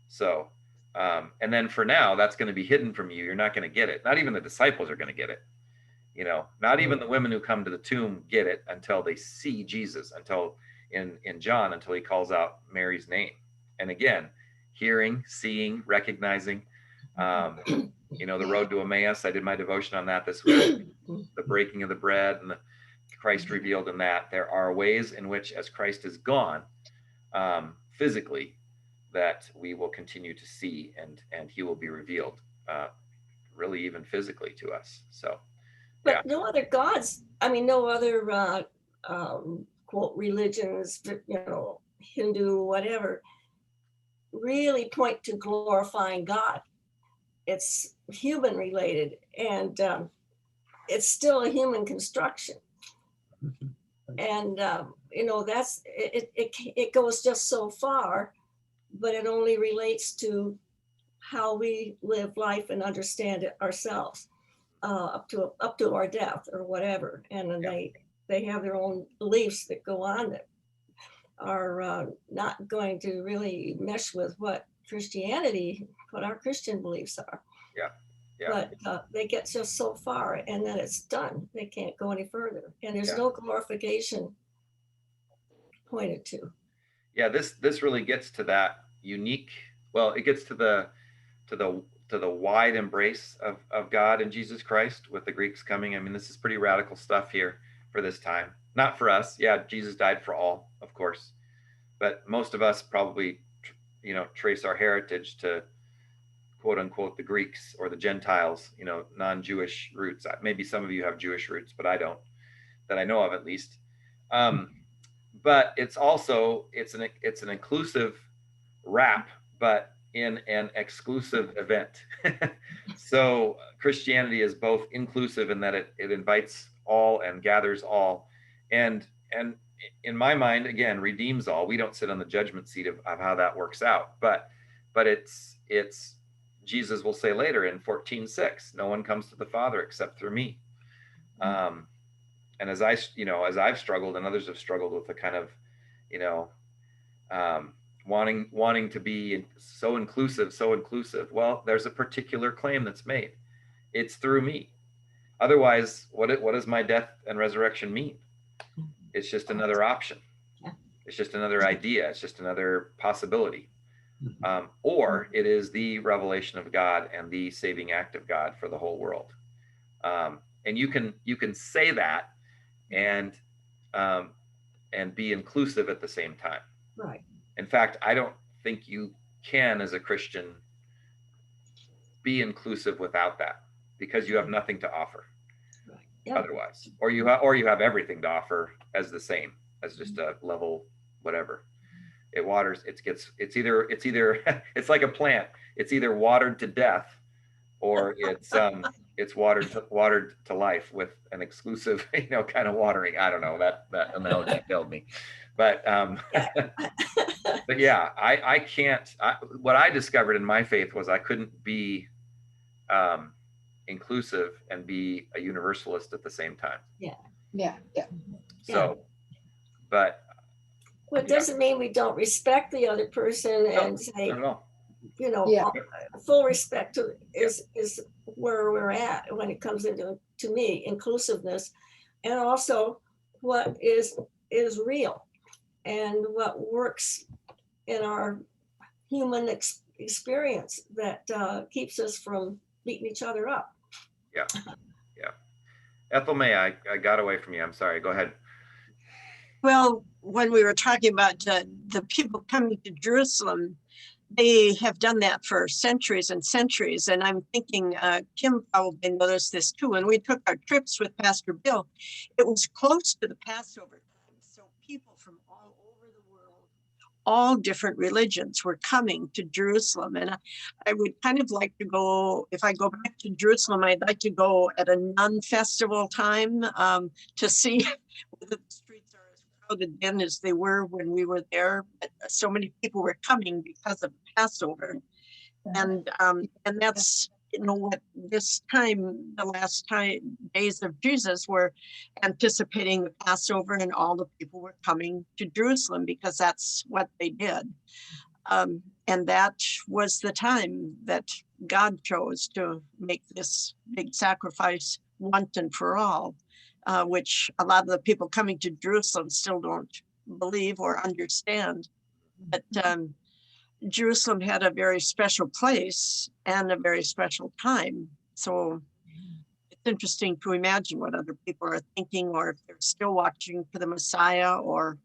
Speaker 1: So, and then for now, that's going to be hidden from you. You're not going to get it. Not even the disciples are going to get it. Not even the women who come to the tomb get it until they see Jesus, until in John, until he calls out Mary's name. And again, hearing, seeing, recognizing, the road to Emmaus. I did my devotion on that this week. The breaking of the bread and the Christ revealed in that. There are ways in which, as Christ is gone physically, that we will continue to see, and he will be revealed, really even physically to us. So,
Speaker 2: but
Speaker 1: yeah.
Speaker 2: no other gods, I mean, no other quote religions, Hindu, whatever, really point to glorifying God. It's human related, and it's still a human construction. And that's it goes just so far, but it only relates to how we live life and understand it ourselves, up to our death or whatever. And then they have their own beliefs that go on that are not going to really mesh with what our Christian beliefs are.
Speaker 1: Yeah.
Speaker 2: But they get just so far, and then it's done. They can't go any further, and there's no glorification pointed to.
Speaker 1: Yeah, this really gets to that unique. Well, it gets to the wide embrace of God and Jesus Christ with the Greeks coming. I mean, this is pretty radical stuff here for this time. Not for us. Yeah, Jesus died for all, of course, but most of us probably, trace our heritage to, quote unquote, the Greeks or the Gentiles, non-Jewish roots. Maybe some of you have Jewish roots, but I don't, that I know of at least. But it's also, it's an inclusive wrap, but in an exclusive event. So Christianity is both inclusive in that it invites all and gathers all, and in my mind, again, redeems all. We don't sit on the judgment seat of how that works out, but it's Jesus will say later in 14:6, no one comes to the Father except through me. And as I've struggled, and others have struggled with the kind of, wanting to be so inclusive. Well, there's a particular claim that's made. It's through me. Otherwise, what does my death and resurrection mean? It's just another option. It's just another idea. It's just another possibility. Or it is the revelation of God and the saving act of God for the whole world. And you can say that and be inclusive at the same time.
Speaker 2: Right.
Speaker 1: In fact, I don't think you can, as a Christian, be inclusive without that, because you have nothing to offer.
Speaker 2: Right. Yep.
Speaker 1: Otherwise, or you have everything to offer as the same, as just a level whatever. It waters. It's either it's like a plant. It's either watered to death, or it's watered to life with an exclusive, kind of watering. I don't know, that analogy failed me, but but yeah, I can't. What I discovered in my faith was I couldn't be inclusive and be a universalist at the same time.
Speaker 5: Yeah.
Speaker 1: So, but
Speaker 2: well, it doesn't mean we don't respect the other person and say, full respect is where we're at when it comes into, to me, inclusiveness, and also what is real and what works in our human experience that keeps us from beating each other up.
Speaker 1: Yeah. Ethel May, I got away from you. I'm sorry. Go ahead.
Speaker 4: Well, when we were talking about the people coming to Jerusalem, they have done that for centuries and centuries. And I'm thinking Kim probably noticed this too. When we took our trips with Pastor Bill, it was close to the Passover time. So people from all over the world, all different religions, were coming to Jerusalem. And I would kind of like to go, if I go back to Jerusalem, I'd like to go at a non-festival time to see whether the streets are as crowded then as they were when we were there. But so many people were coming because of Passover. And that's, what this time, the last days of Jesus, were anticipating the Passover, and all the people were coming to Jerusalem because that's what they did. And that was the time that God chose to make this big sacrifice once and for all, which a lot of the people coming to Jerusalem still don't believe or understand. But Jerusalem had a very special place and a very special time. So it's interesting to imagine what other people are thinking, or if they're still watching for the Messiah, or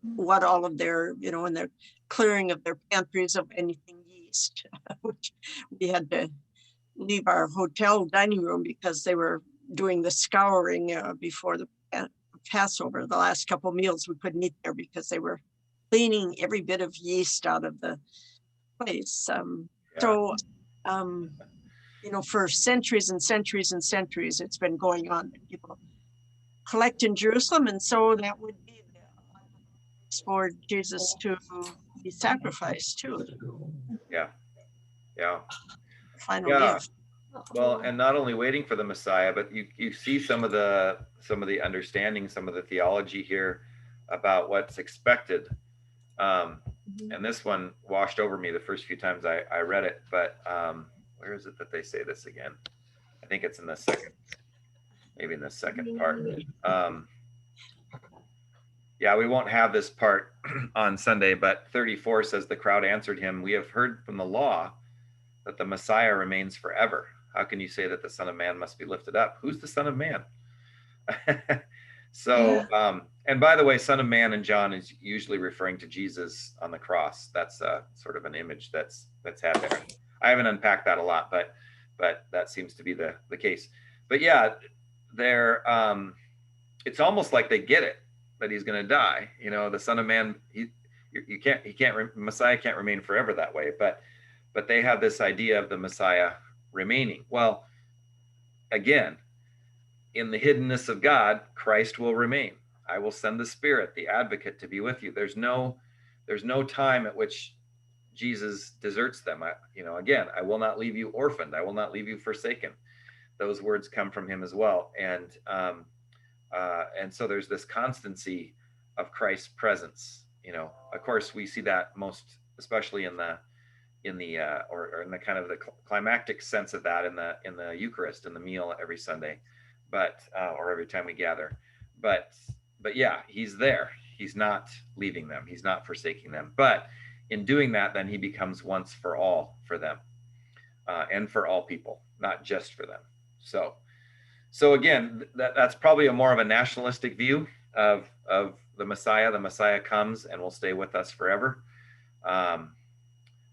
Speaker 4: what all of their, and their clearing of their pantries of anything yeast, which we had to leave our hotel dining room because they were doing the scouring before the Passover. The last couple meals we couldn't eat there because they were cleaning every bit of yeast out of the place. So, for centuries and centuries and centuries, it's been going on that people collect in Jerusalem. And so that would be for Jesus to be sacrificed too.
Speaker 1: Yeah. Yeah.
Speaker 4: Final
Speaker 1: Yeah.
Speaker 4: gift.
Speaker 1: Well, and not only waiting for the Messiah, but you see some of the understanding, some of the theology here about what's expected. And this one washed over me the first few times I read it, but where is it that they say this again? I think it's in the second, maybe in the second part. Yeah, we won't have this part on Sunday, but 34 says, the crowd answered him, we have heard from the law that the Messiah remains forever. How can you say that the Son of Man must be lifted up? Who's the Son of Man? So, and by the way, Son of Man in John is usually referring to Jesus on the cross. That's sort of an image that's had there. I haven't unpacked that a lot, but that seems to be the case. But yeah, it's almost like they get it that he's going to die. The Son of Man, Messiah can't remain forever that way. But they have this idea of the Messiah remaining. Well, again, in the hiddenness of God, Christ will remain. I will send the Spirit, the advocate, to be with you. There's no time at which Jesus deserts them. Again, I will not leave you orphaned. I will not leave you forsaken. Those words come from him as well. And so there's this constancy of Christ's presence. Of course, we see that most especially in the kind of the climactic sense of that in the Eucharist, in the meal every Sunday, or every time we gather. But yeah, he's there. He's not leaving them. He's not forsaking them. But in doing that, then he becomes once for all for them, and for all people, not just for them. So again, that's probably more of a nationalistic view of the Messiah. The Messiah comes and will stay with us forever.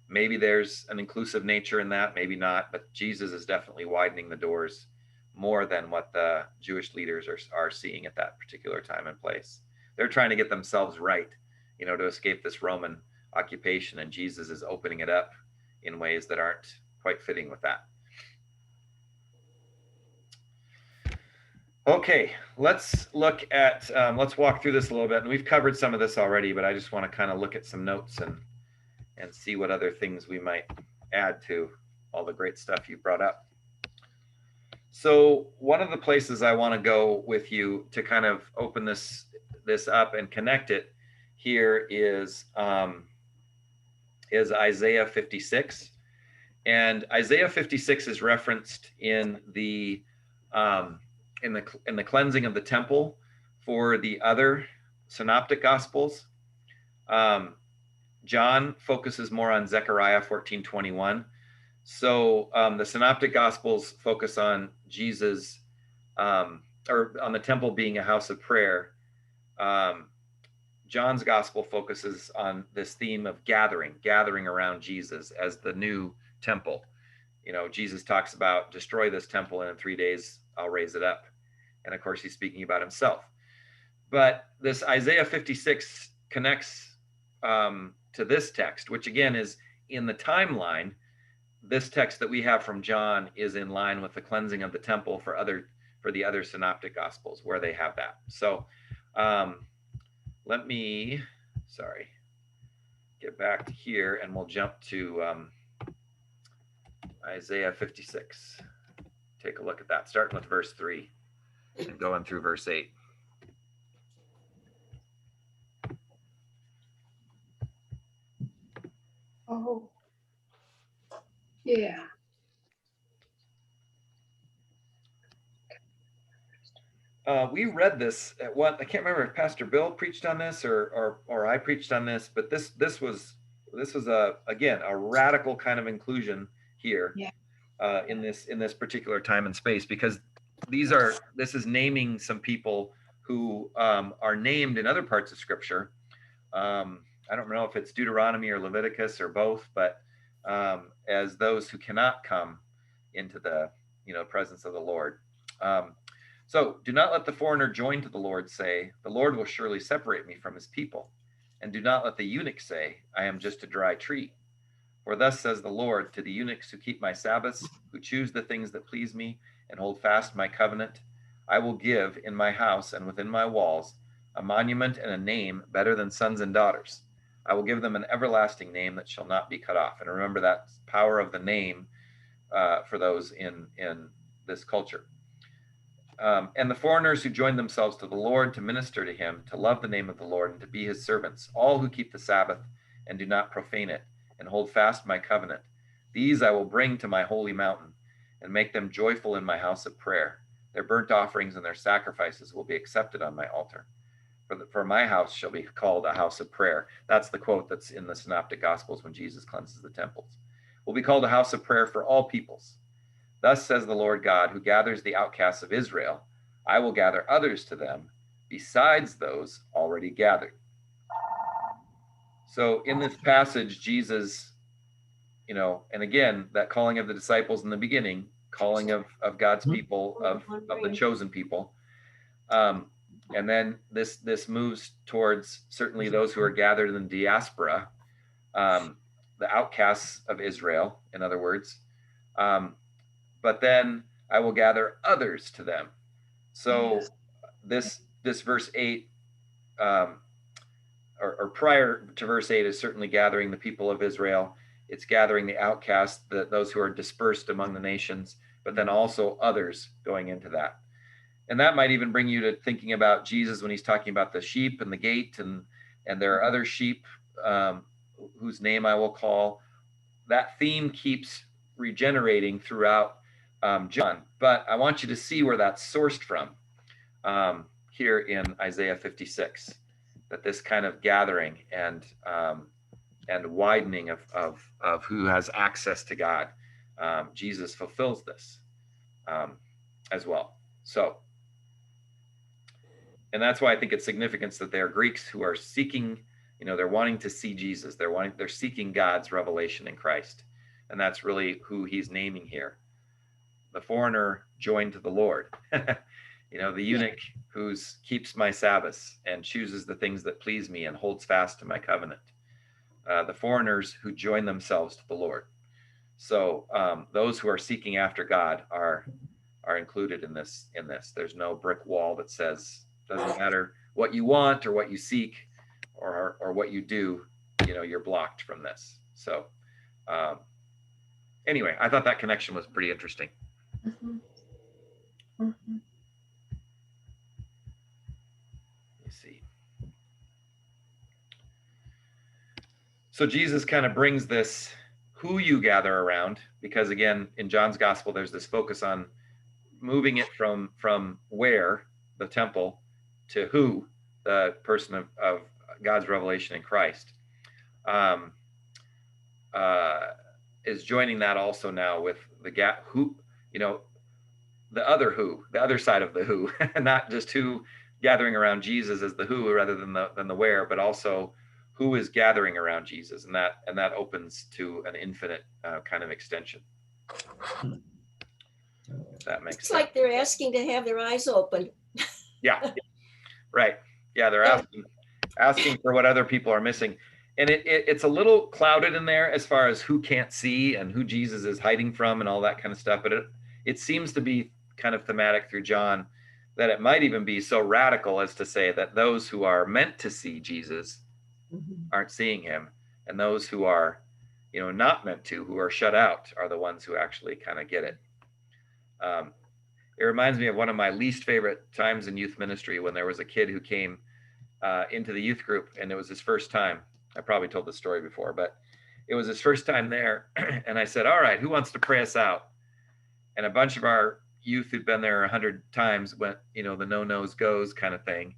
Speaker 1: Maybe there's an inclusive nature in that, maybe not, but Jesus is definitely widening the doors more than what the Jewish leaders are seeing at that particular time and place. They're trying to get themselves right, to escape this Roman occupation, and Jesus is opening it up in ways that aren't quite fitting with that. Okay, let's look at, let's walk through this a little bit, and we've covered some of this already, but I just want to kind of look at some notes and see what other things we might add to all the great stuff you brought up. So one of the places I want to go with you to kind of open this up and connect it here is Isaiah 56. And Isaiah 56 is referenced in the cleansing of the temple for the other synoptic gospels. John focuses more on Zechariah 14:21. So the synoptic gospels focus on Jesus, or on the temple being a house of prayer. John's gospel focuses on this theme of gathering around Jesus as the new temple. Jesus talks about destroy this temple and in 3 days I'll raise it up. And of course he's speaking about himself. But this Isaiah 56 connects to this text, which again is in the timeline. This text that we have from John is in line with the cleansing of the temple for the other synoptic gospels where they have that. So let me get back to here and we'll jump to Isaiah 56. Take a look at that, starting with verse 3 and going through verse 8.
Speaker 5: Oh, yeah.
Speaker 1: We read this at what, I can't remember if Pastor Bill preached on this or I preached on this, but this was again a radical kind of inclusion here.
Speaker 5: Yeah.
Speaker 1: In this particular time and space, because this is naming some people who are named in other parts of Scripture, I don't know if it's Deuteronomy or Leviticus or both, but as those who cannot come into the presence of the Lord. So do not let the foreigner join to the Lord say, the Lord will surely separate me from his people. And do not let the eunuch say, I am just a dry tree. For thus says the Lord to the eunuchs who keep my Sabbaths, who choose the things that please me, and hold fast my covenant, I will give in my house and within my walls a monument and a name better than sons and daughters. I will give them an everlasting name that shall not be cut off. And remember that power of the name for those in this culture. And the foreigners who join themselves to the Lord to minister to him, to love the name of the Lord, and to be his servants, all who keep the Sabbath and do not profane it, and hold fast my covenant, these I will bring to my holy mountain, and make them joyful in my house of prayer. Their burnt offerings and their sacrifices will be accepted on my altar. For my house shall be called a house of prayer. That's the quote that's in the Synoptic Gospels when Jesus cleanses the temples. Will be called a house of prayer for all peoples. Thus says the Lord God, who gathers the outcasts of Israel, I will gather others to them besides those already gathered. So in this passage, Jesus, and again, that calling of the disciples in the beginning, calling of God's people, of the chosen people. And then this moves towards certainly those who are gathered in the diaspora, the outcasts of Israel, in other words. But then I will gather others to them. So this verse 8, or prior to verse 8, is certainly gathering the people of Israel. It's gathering the outcasts, those who are dispersed among the nations, but then also others going into that. And that might even bring you to thinking about Jesus when he's talking about the sheep and the gate, and there are other sheep whose name I will call. That theme keeps regenerating throughout John, but I want you to see where that's sourced from here in Isaiah 56, that this kind of gathering and widening of who has access to God, Jesus fulfills this as well. So, and that's why I think it's significant that there are Greeks who are seeking, they're wanting to see Jesus. They're seeking God's revelation in Christ. And that's really who he's naming here. The foreigner joined to the Lord. The eunuch who keeps my Sabbaths and chooses the things that please me and holds fast to my covenant. The foreigners who join themselves to the Lord. So those who are seeking after God are included in this. There's no brick wall that says, doesn't matter what you want or what you seek or what you do, you're blocked from this. So anyway, I thought that connection was pretty interesting.
Speaker 5: Mm-hmm. Mm-hmm.
Speaker 1: Let me see. So Jesus kind of brings this who you gather around, because again, in John's gospel, there's this focus on moving it from where, the temple, to who, the person of God's revelation in Christ, is joining that also now with the who, the other side of the who, not just who gathering around Jesus as the who rather than the where, but also who is gathering around Jesus, and that opens to an infinite kind of extension. If that makes sense.
Speaker 2: It's like they're asking to have their eyes open.
Speaker 1: Yeah, right. Yeah, they're asking for what other people are missing. And it's a little clouded in there as far as who can't see and who Jesus is hiding from and all that kind of stuff. But it seems to be kind of thematic through John, that it might even be so radical as to say that those who are meant to see Jesus aren't seeing him, and those who are, not meant to, who are shut out, are the ones who actually kind of get it. It reminds me of one of my least favorite times in youth ministry, when there was a kid who came into the youth group, and it was his first time. I probably told this story before, but it was his first time there. And I said, all right, who wants to pray us out? And a bunch of our youth who'd been there 100 times went, the no-nos goes kind of thing.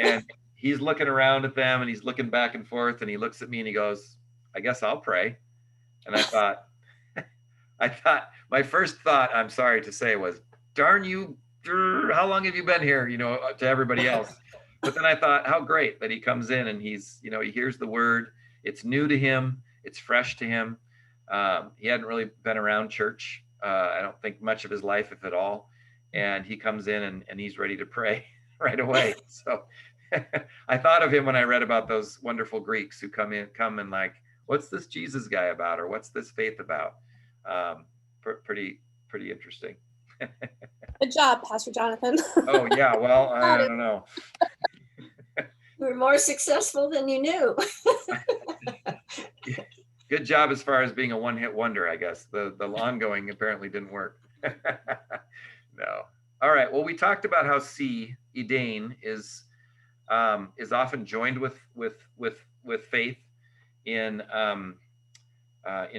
Speaker 1: And he's looking around at them, and he's looking back and forth, and he looks at me and he goes, I guess I'll pray. And I thought, my first thought, I'm sorry to say, was, darn you, how long have you been here, to everybody else? But then I thought, how great that he comes in and he's, you know, he hears the word. It's new to him. It's fresh to him. He hadn't really been around church. I don't think much of his life, if at all. And he comes in and he's ready to pray right away. So I thought of him when I read about those wonderful Greeks who come and like, what's this Jesus guy about? Or what's this faith about? Pretty interesting.
Speaker 3: Good job, Pastor Jonathan.
Speaker 1: Oh yeah, well, I don't know.
Speaker 2: You were more successful than you knew.
Speaker 1: Good job as far as being a one-hit wonder, I guess. The ongoing apparently didn't work. No. All right. Well, we talked about how C, Edain, is often joined with faith in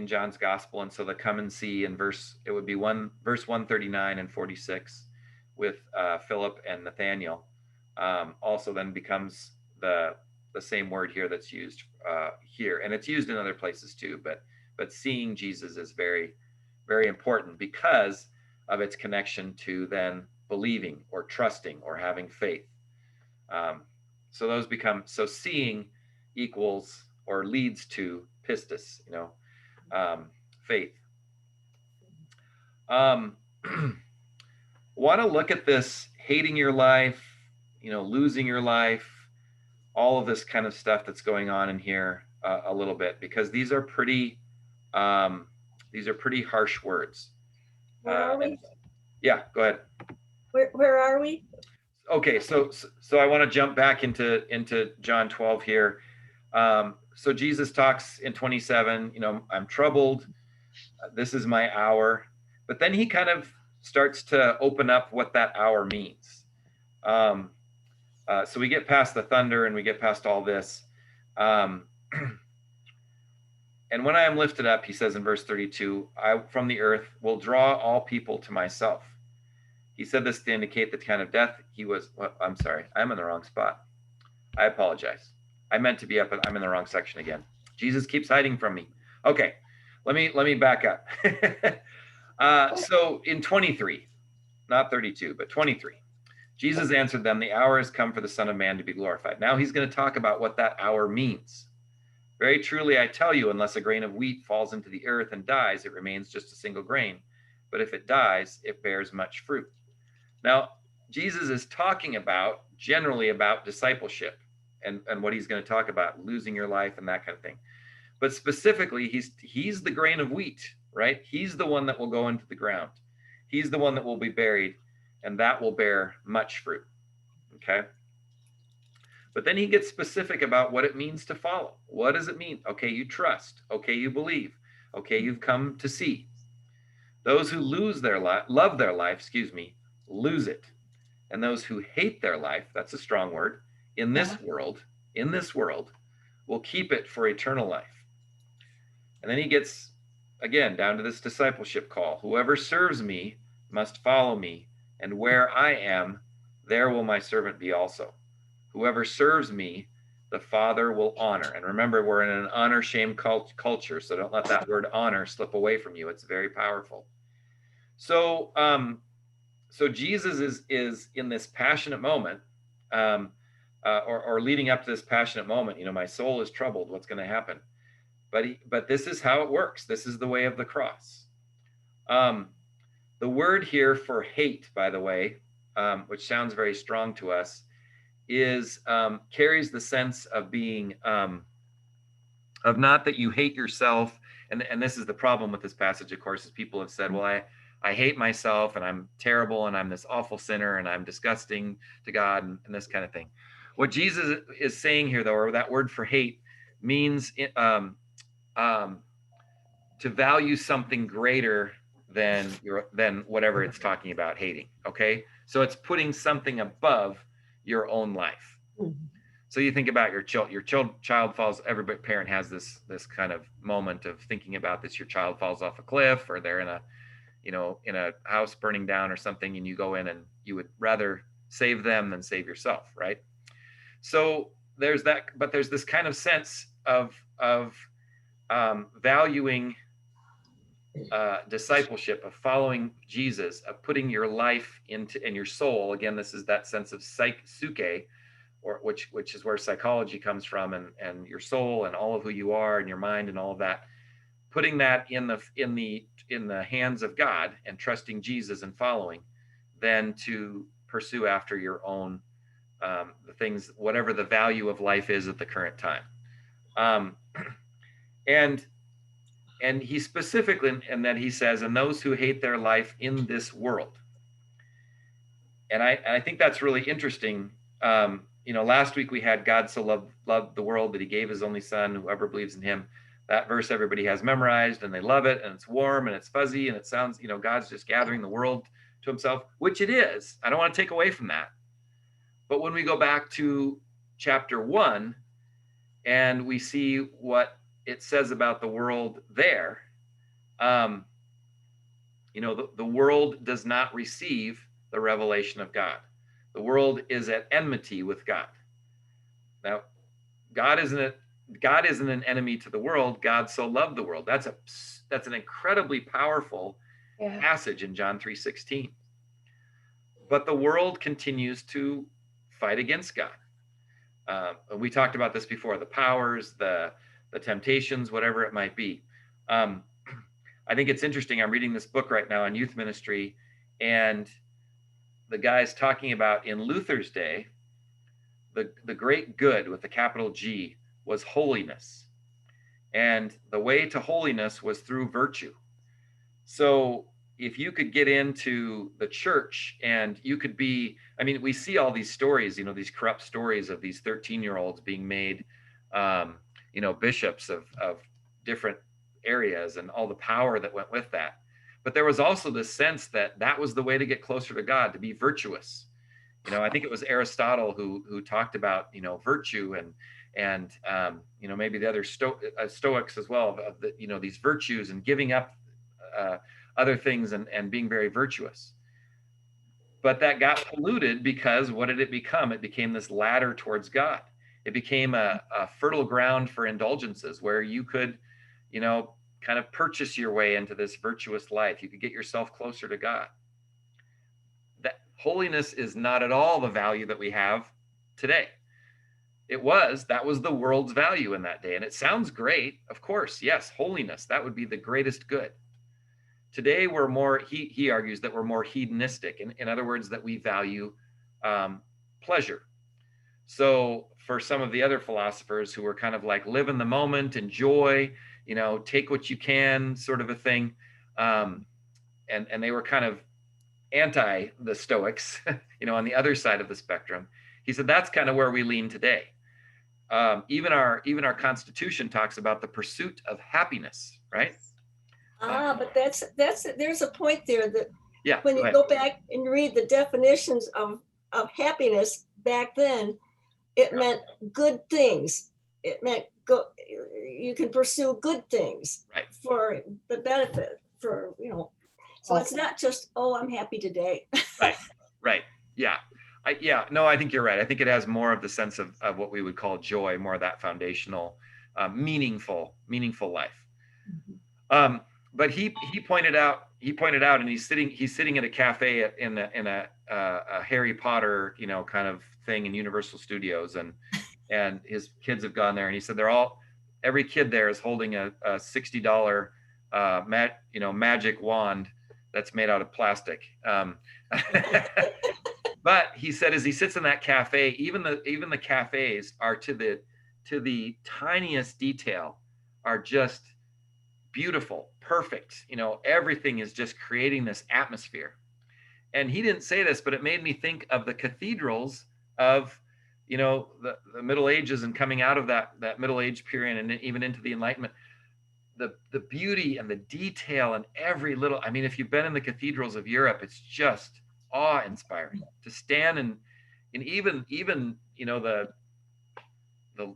Speaker 1: John's gospel, and so the come and see in verse 139 and 46 with Philip and Nathaniel also then becomes the same word here that's used here, and it's used in other places too. But seeing Jesus is very, very important because of its connection to then believing or trusting or having faith. So those become, so seeing equals or leads to pistis, you know, faith. Want to look at this hating your life, you know, losing your life, all of this kind of stuff that's going on in here a little bit, because these are pretty harsh words.
Speaker 2: Where are we?
Speaker 1: Yeah, go ahead.
Speaker 2: Where are we?
Speaker 1: Okay, so I want to jump back into John 12 here. So Jesus talks in 27, you know, I'm troubled. This is my hour. But then he kind of starts to open up what that hour means. So we get past the thunder and we get past all this. And when I am lifted up, he says in verse 32, I from the earth will draw all people to myself. He said this to indicate the kind of death he was. Well, I'm sorry, I'm in the wrong spot. I apologize. I meant to be up, but I'm in the wrong section again. Jesus keeps hiding from me. Okay, let me back up. So in 23, not 32, but 23, Jesus answered them, the hour has come for the Son of Man to be glorified. Now he's going to talk about what that hour means. Very truly, I tell you, unless a grain of wheat falls into the earth and dies, it remains just a single grain. But if it dies, it bears much fruit. Now, Jesus is talking generally about discipleship and what he's going to talk about, losing your life and that kind of thing. But specifically, he's the grain of wheat, right? He's the one that will go into the ground. He's the one that will be buried, and that will bear much fruit, okay? But then he gets specific about what it means to follow. What does it mean? Okay, you trust. Okay, you believe. Okay, you've come to see. Those who love their life, lose it. And those who hate their life, that's a strong word, in this world, will keep it for eternal life. And then he gets, again, down to this discipleship call. Whoever serves me must follow me, and where I am, there will my servant be also. Whoever serves me, the Father will honor. And remember, we're in an honor-shame culture, so don't let that word honor slip away from you. It's very powerful. So Jesus is in this passionate moment, or leading up to this passionate moment. You know, my soul is troubled. What's going to happen? But this is how it works. This is the way of the cross. The word here for hate, by the way, which sounds very strong to us, is carries the sense of being of not that you hate yourself. And this is the problem with this passage, of course, is people have said, well, I hate myself and I'm terrible and I'm this awful sinner and I'm disgusting to God and this kind of thing. What Jesus is saying here, though, or that word for hate, means to value something greater than whatever it's talking about hating. Okay, so it's putting something above your own life. Mm-hmm. So you think about your child falls. Every parent has this kind of moment of thinking about this. Your child falls off a cliff, or they're in a house burning down or something, and you go in and you would rather save them than save yourself, right? So there's that, but there's this kind of sense of valuing discipleship, of following Jesus, of putting your life into and your soul. Again, this is that sense of psyche, or which is where psychology comes from, and your soul and all of who you are and your mind and all of that, putting that in the hands of God and trusting Jesus and following, than to pursue after your own the things, whatever the value of life is at the current time. And he specifically, and that he says, and those who hate their life in this world. And I think that's really interesting. Last week we had God so loved the world that he gave his only son, whoever believes in him. That verse everybody has memorized, and they love it, and it's warm and it's fuzzy, and it sounds, God's just gathering the world to himself, which it is. I don't want to take away from that. But when we go back to chapter 1 and we see what it says about the world there, the world does not receive the revelation of God. The world is at enmity with God. Now, God isn't an enemy to the world. God so loved the world. That's an incredibly powerful passage in John 3:16. But the world continues to fight against God. We talked about this before: the powers, the temptations, whatever it might be. I think it's interesting. I'm reading this book right now on youth ministry, and the guy's talking about, in Luther's day, the great good with the capital G was holiness. And the way to holiness was through virtue. So if you could get into the church and you could be, we see all these stories, these corrupt stories of these 13-year-olds being made, bishops of different areas, and all the power that went with that. But there was also this sense that was the way to get closer to God, to be virtuous. I think it was Aristotle who talked about, virtue and maybe the other Stoics as well, of the, these virtues and giving up other things and being very virtuous. But that got polluted because what did it become? It became this ladder towards God. It became a fertile ground for indulgences where you could, kind of purchase your way into this virtuous life. You could get yourself closer to God. That holiness is not at all the value that we have today. That was the world's value in that day. And it sounds great. Of course, yes, holiness, that would be the greatest good. Today, we're more, he argues that we're more hedonistic. In other words, that we value pleasure. So for some of the other philosophers who were kind of like, live in the moment, enjoy, take what you can, sort of a thing. And they were kind of anti the Stoics, on the other side of the spectrum. He said, that's kind of where we lean today. Even our Constitution talks about the pursuit of happiness, right?
Speaker 2: But there's a point there that when you
Speaker 1: go
Speaker 2: go back and read the definitions of happiness back then, it meant good things. It meant you can pursue good things for the benefit, for, so it's not just, oh, I'm happy today.
Speaker 1: Right. Yeah. I think you're right. I think it has more of the sense of what we would call joy, more of that foundational, meaningful life. Mm-hmm. But he pointed out, and he's sitting at a cafe in a Harry Potter, kind of thing in Universal Studios, and his kids have gone there, and he said every kid there is holding a $60 magic wand that's made out of plastic. But he said, as he sits in that cafe, even the cafes are to the tiniest detail are just beautiful, perfect. Everything is just creating this atmosphere. And he didn't say this, but it made me think of the cathedrals of, the Middle Ages, and coming out of that Middle Age period and even into the Enlightenment. The beauty and the detail and every little, if you've been in the cathedrals of Europe, it's just awe-inspiring to stand in even the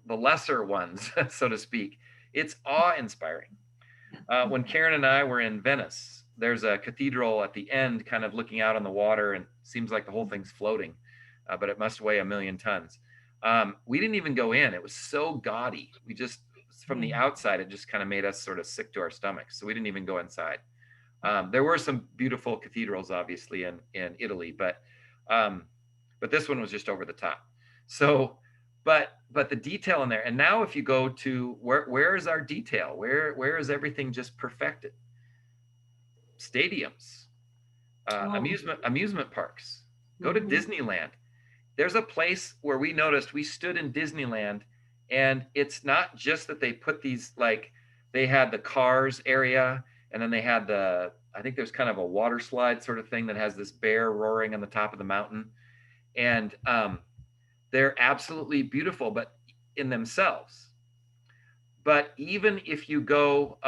Speaker 1: lesser ones, so to speak. It's awe-inspiring. When Karen and I were in Venice, there's a cathedral at the end, kind of looking out on the water, and it seems like the whole thing's floating, but it must weigh 1 million tons. We didn't even go in. It was so gaudy. We just, from the outside, it just kind of made us sort of sick to our stomachs. So we didn't even go inside. There were some beautiful cathedrals, obviously, in Italy, but this one was just over the top. So, but the detail in there, and now if you go to where is our detail? Where is everything just perfected? Stadiums, amusement parks. Go to Disneyland. There's a place where we noticed, we stood in Disneyland, and it's not just that they put these, like, they had the cars area, and then they had the, I think there's kind of a water slide sort of thing that has this bear roaring on the top of the mountain. And they're absolutely beautiful, but in themselves. But even if you go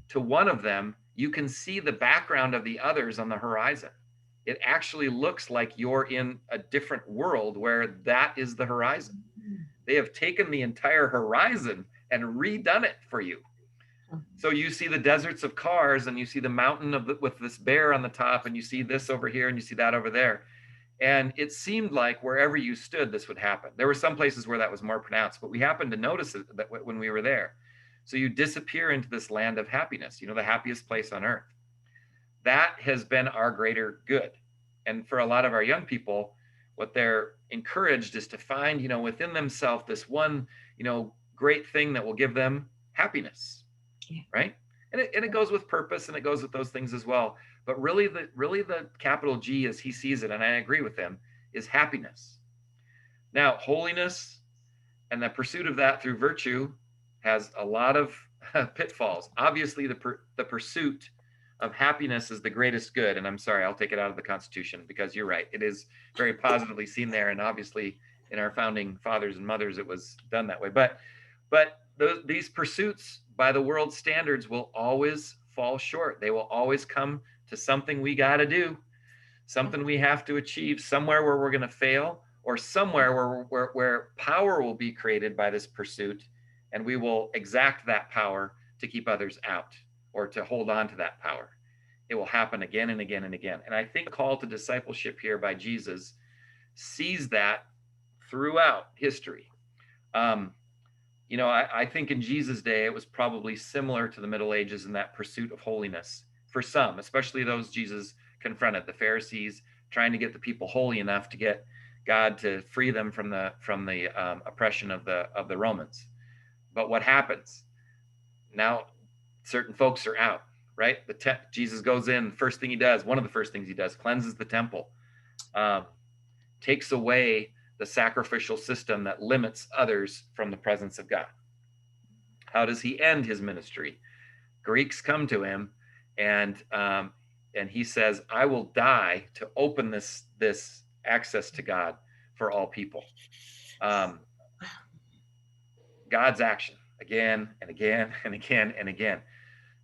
Speaker 1: to one of them, you can see the background of the others on the horizon. It actually looks like you're in a different world where that is the horizon. They have taken the entire horizon and redone it for you. So you see the deserts of cars, and you see the mountain with this bear on the top, and you see this over here, and you see that over there. And it seemed like wherever you stood, this would happen. There were some places where that was more pronounced, but we happened to notice it that when we were there. So you disappear into this land of happiness, the happiest place on earth. That has been our greater good. And for a lot of our young people, what they're encouraged is to find, within themselves, this one, great thing that will give them happiness, right? And it goes with purpose, and it goes with those things as well. But really the capital G, as he sees it, and I agree with him, is happiness. Now, holiness and the pursuit of that through virtue has a lot of pitfalls. Obviously, the pursuit of happiness is the greatest good. And I'm sorry, I'll take it out of the Constitution, because you're right. It is very positively seen there. And obviously in our founding fathers and mothers, it was done that way. But these pursuits by the world's standards will always fall short. They will always come to something we got to do, something we have to achieve, somewhere where we're going to fail, or somewhere where power will be created by this pursuit, and we will exact that power to keep others out or to hold on to that power. It will happen again and again and again. And I think the call to discipleship here by Jesus sees that throughout history. I think in Jesus' day, it was probably similar to the Middle Ages in that pursuit of holiness for some, especially those Jesus confronted, the Pharisees, trying to get the people holy enough to get God to free them from the oppression of the Romans. But what happens now? Certain folks are out, right? Jesus goes in. First thing he does, one of the first things he does, cleanses the temple, takes away the sacrificial system that limits others from the presence of God. How does he end his ministry? Greeks come to him, and he says, "I will die to open this access to God for all people." God's action again and again and again and again.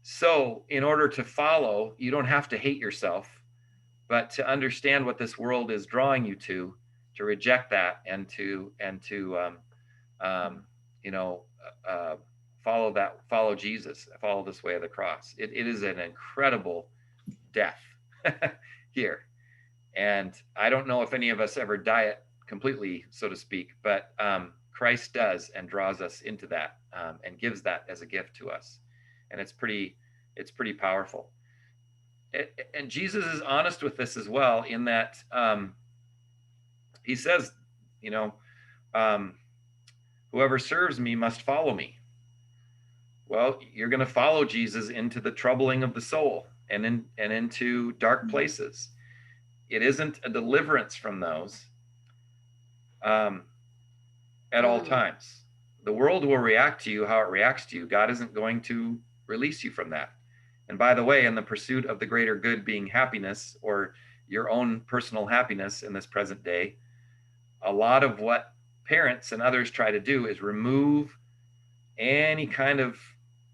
Speaker 1: So in order to follow, you don't have to hate yourself, but to understand what this world is drawing you to reject that, and to follow Jesus, follow this way of the cross. It is an incredible death here. And I don't know if any of us ever diet completely, so to speak, but Christ does, and draws us into that, and gives that as a gift to us. And it's pretty powerful. And Jesus is honest with this as well, in that he says, whoever serves me must follow me. Well, you're going to follow Jesus into the troubling of the soul, and into dark places. It isn't a deliverance from those at all times. The world will react to you how it reacts to you. God isn't going to release you from that. And by the way, in the pursuit of the greater good being happiness, or your own personal happiness in this present day, a lot of what parents and others try to do is remove any kind of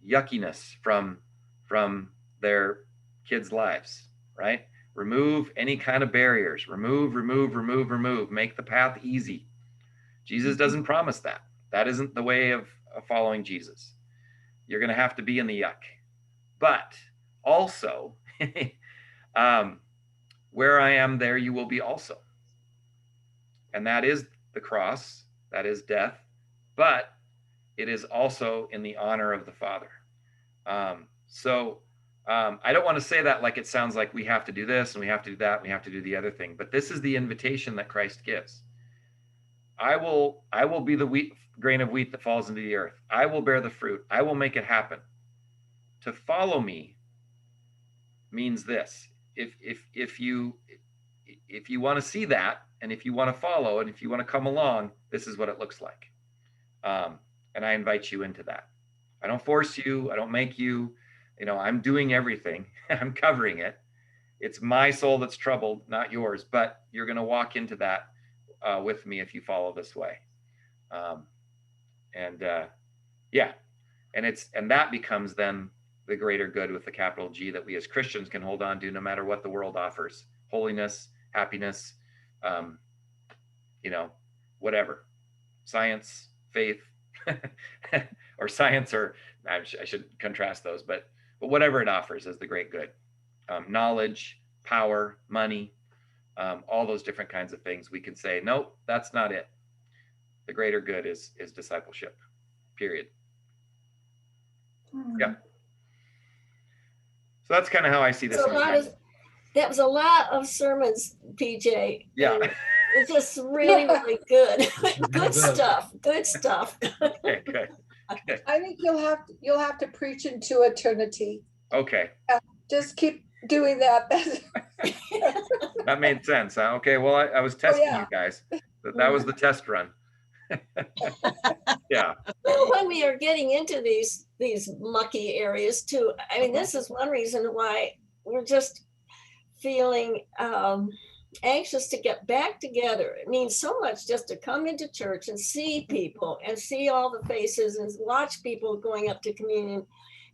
Speaker 1: yuckiness from their kids' lives, right? Remove any kind of barriers. Remove, make the path easy. Jesus doesn't promise that. That isn't the way of following Jesus. You're going to have to be in the yuck. But also, where I am, there you will be also. And that is the cross, that is death, but it is also in the honor of the Father. I don't want to say that like it sounds like we have to do this and we have to do that and we have to do the other thing, but this is the invitation that Christ gives. I will be the grain of wheat that falls into the earth. I will bear the fruit. I will make it happen. To follow me means this. If you want to see that, and if you want to follow, and if you want to come along, this is what it looks like. And I invite you into that. I don't force you. I don't make you. I'm doing everything. I'm covering it. It's my soul that's troubled, not yours. But you're going to walk into that with me if you follow this way. Yeah, and that becomes then the greater good with the capital G that we as Christians can hold on to no matter what the world offers. Holiness, happiness, whatever. Science, faith, or science, or I should contrast those, but whatever it offers is the great good. Knowledge, power, money, all those different kinds of things, we can say, nope, that's not it. The greater good is discipleship, period. Yeah. So that's kind of how I see this.
Speaker 2: So that was a lot of sermons, PJ.
Speaker 1: Yeah.
Speaker 2: It's just really, really good. Good stuff. Good stuff.
Speaker 1: Okay, good.
Speaker 5: I think you'll have to preach into eternity.
Speaker 1: Okay.
Speaker 5: Just keep doing that.
Speaker 1: That made sense. Huh? Okay. Well, I was testing you guys. That was the test run. Yeah.
Speaker 2: Well, when we are getting into these mucky areas too, I mean, this is one reason why we're just feeling anxious to get back together. It means so much just to come into church and see people and see all the faces and watch people going up to communion.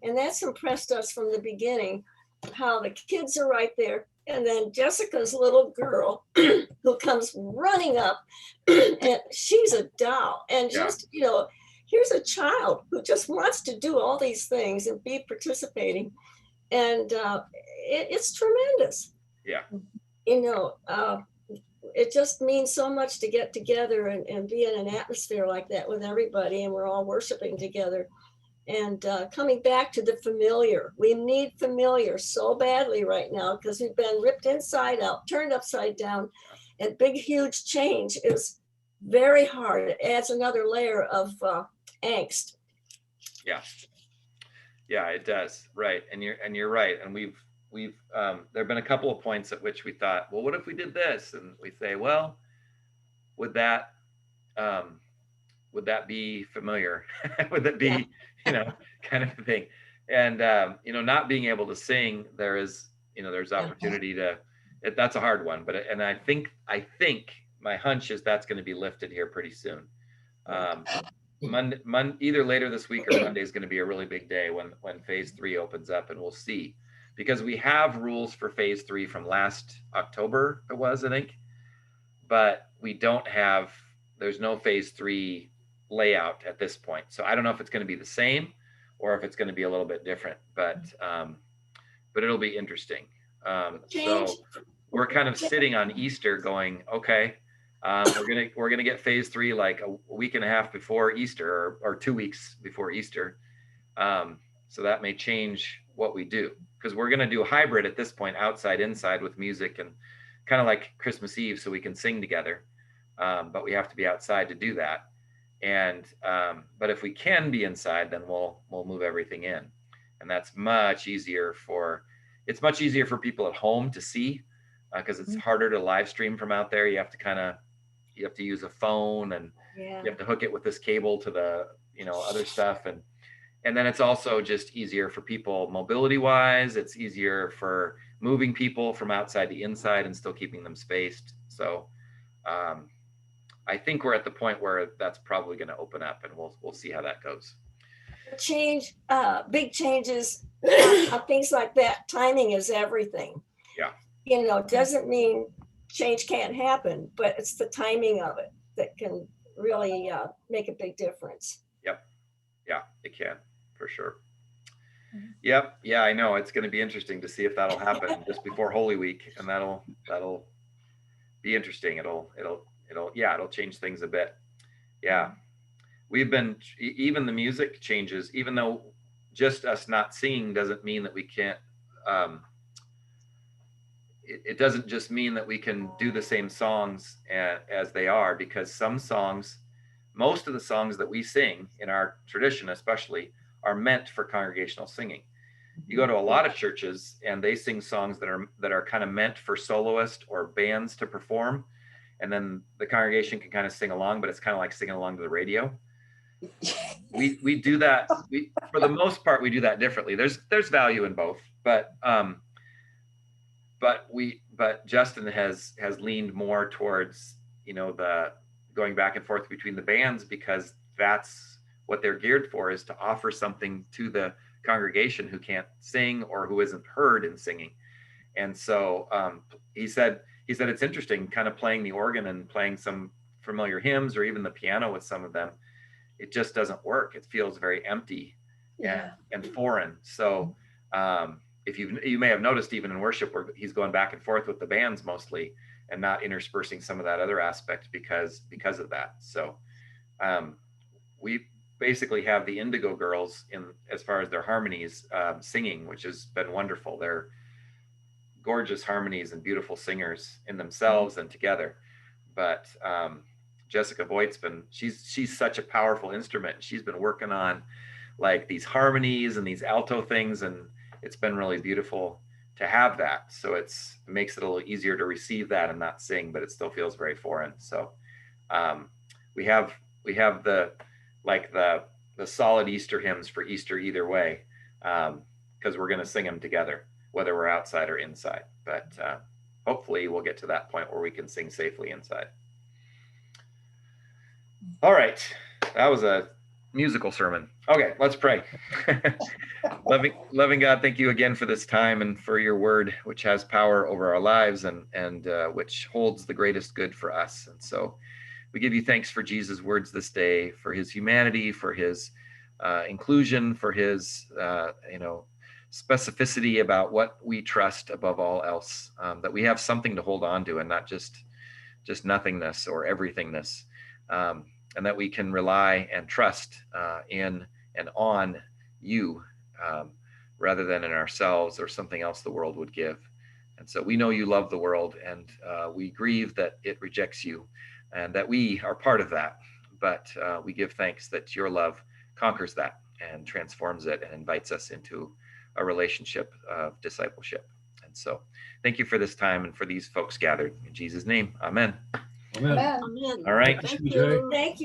Speaker 2: And that's impressed us from the beginning, how the kids are right there. And then Jessica's little girl who comes running up, and she's a doll. And just, here's a child who just wants to do all these things and be participating. And it's tremendous.
Speaker 1: Yeah.
Speaker 2: It just means so much to get together and be in an atmosphere like that with everybody, and we're all worshiping together. And coming back to the familiar, we need familiar so badly right now because we've been ripped inside out, turned upside down, and big, huge change is very hard. It adds another layer of angst.
Speaker 1: Yeah. Yeah, it does. Right. And you're right. And we've there've been a couple of points at which we thought, well, what if we did this? And we say, well, would that be familiar? Would that be, kind of thing? And not being able to sing, there's opportunity that's a hard one. But I think my hunch is that's going to be lifted here pretty soon. Monday, either later this week or Monday is going to be a really big day when phase 3 opens up, and we'll see, because we have rules for phase 3 from last October, it was, I think, but there's no phase 3 layout at this point. So I don't know if it's going to be the same or if it's going to be a little bit different, but it'll be interesting. So we're kind of sitting on Easter going, okay, we're gonna get phase 3 like a week and a half before Easter, or 2 weeks before Easter. So that may change what we do, because we're gonna do a hybrid at this point, outside, inside, with music, and kind of like Christmas Eve, so we can sing together. But we have to be outside to do that. And but if we can be inside, then we'll move everything in, and that's much easier for people at home to see, because it's harder to live stream from out there. You have to use a phone, and you have to hook it with this cable to the other stuff, and then it's also just easier for people mobility wise. It's easier for moving people from outside to inside and still keeping them spaced. So I think we're at the point where that's probably going to open up, and we'll see how that goes.
Speaker 2: Change, big changes, things like that. Timing is everything.
Speaker 1: Yeah.
Speaker 2: It doesn't mean change can't happen, but it's the timing of it that can really make a big difference.
Speaker 1: Yep. Yeah, it can, for sure. Yep. Yeah, I know. It's going to be interesting to see if that'll happen just before Holy Week, and that'll be interesting. It'll change things a bit. Yeah. We've been, even the music changes, even though just us not singing doesn't mean that we can't, it doesn't just mean that we can do the same songs as they are, because some songs, most of the songs that we sing in our tradition especially, are meant for congregational singing. You go to a lot of churches and they sing songs that are kind of meant for soloists or bands to perform, and then the congregation can kind of sing along, but it's kind of like singing along to the radio. We do that. For the most part, we do that differently. There's value in both, but Justin has leaned more towards, the going back and forth between the bands, because that's what they're geared for, is to offer something to the congregation who can't sing or who isn't heard in singing. And so he said it's interesting kind of playing the organ and playing some familiar hymns or even the piano with some of them. It just doesn't work. It feels very empty and foreign. So if you may have noticed, even in worship, where he's going back and forth with the bands mostly and not interspersing some of that other aspect because of that. So we basically have the Indigo Girls in as far as their harmonies singing, which has been wonderful. They're gorgeous harmonies and beautiful singers in themselves and together. But Jessica Voigt's she's such a powerful instrument. She's been working on like these harmonies and these alto things, and it's been really beautiful to have that. So it makes it a little easier to receive that and not sing, but it still feels very foreign. So we have the solid Easter hymns for Easter either way, because we're going to sing them together, whether we're outside or inside. But hopefully we'll get to that point where we can sing safely inside. All right, that was a musical sermon. Okay, let's pray. Loving God, thank you again for this time and for your word, which has power over our lives and which holds the greatest good for us. And so we give you thanks for Jesus' words this day, for his humanity, for his inclusion, for his specificity about what we trust above all else, that we have something to hold on to and not just nothingness or everythingness, and that we can rely and trust in and on you rather than in ourselves or something else the world would give. And so we know you love the world, and we grieve that it rejects you and that we are part of that. But we give thanks that your love conquers that and transforms it and invites us into a relationship of discipleship. And so thank you for this time and for these folks gathered. In Jesus' name, amen.
Speaker 6: Amen.
Speaker 5: Amen.
Speaker 1: All right.
Speaker 2: Thank you.
Speaker 5: Thank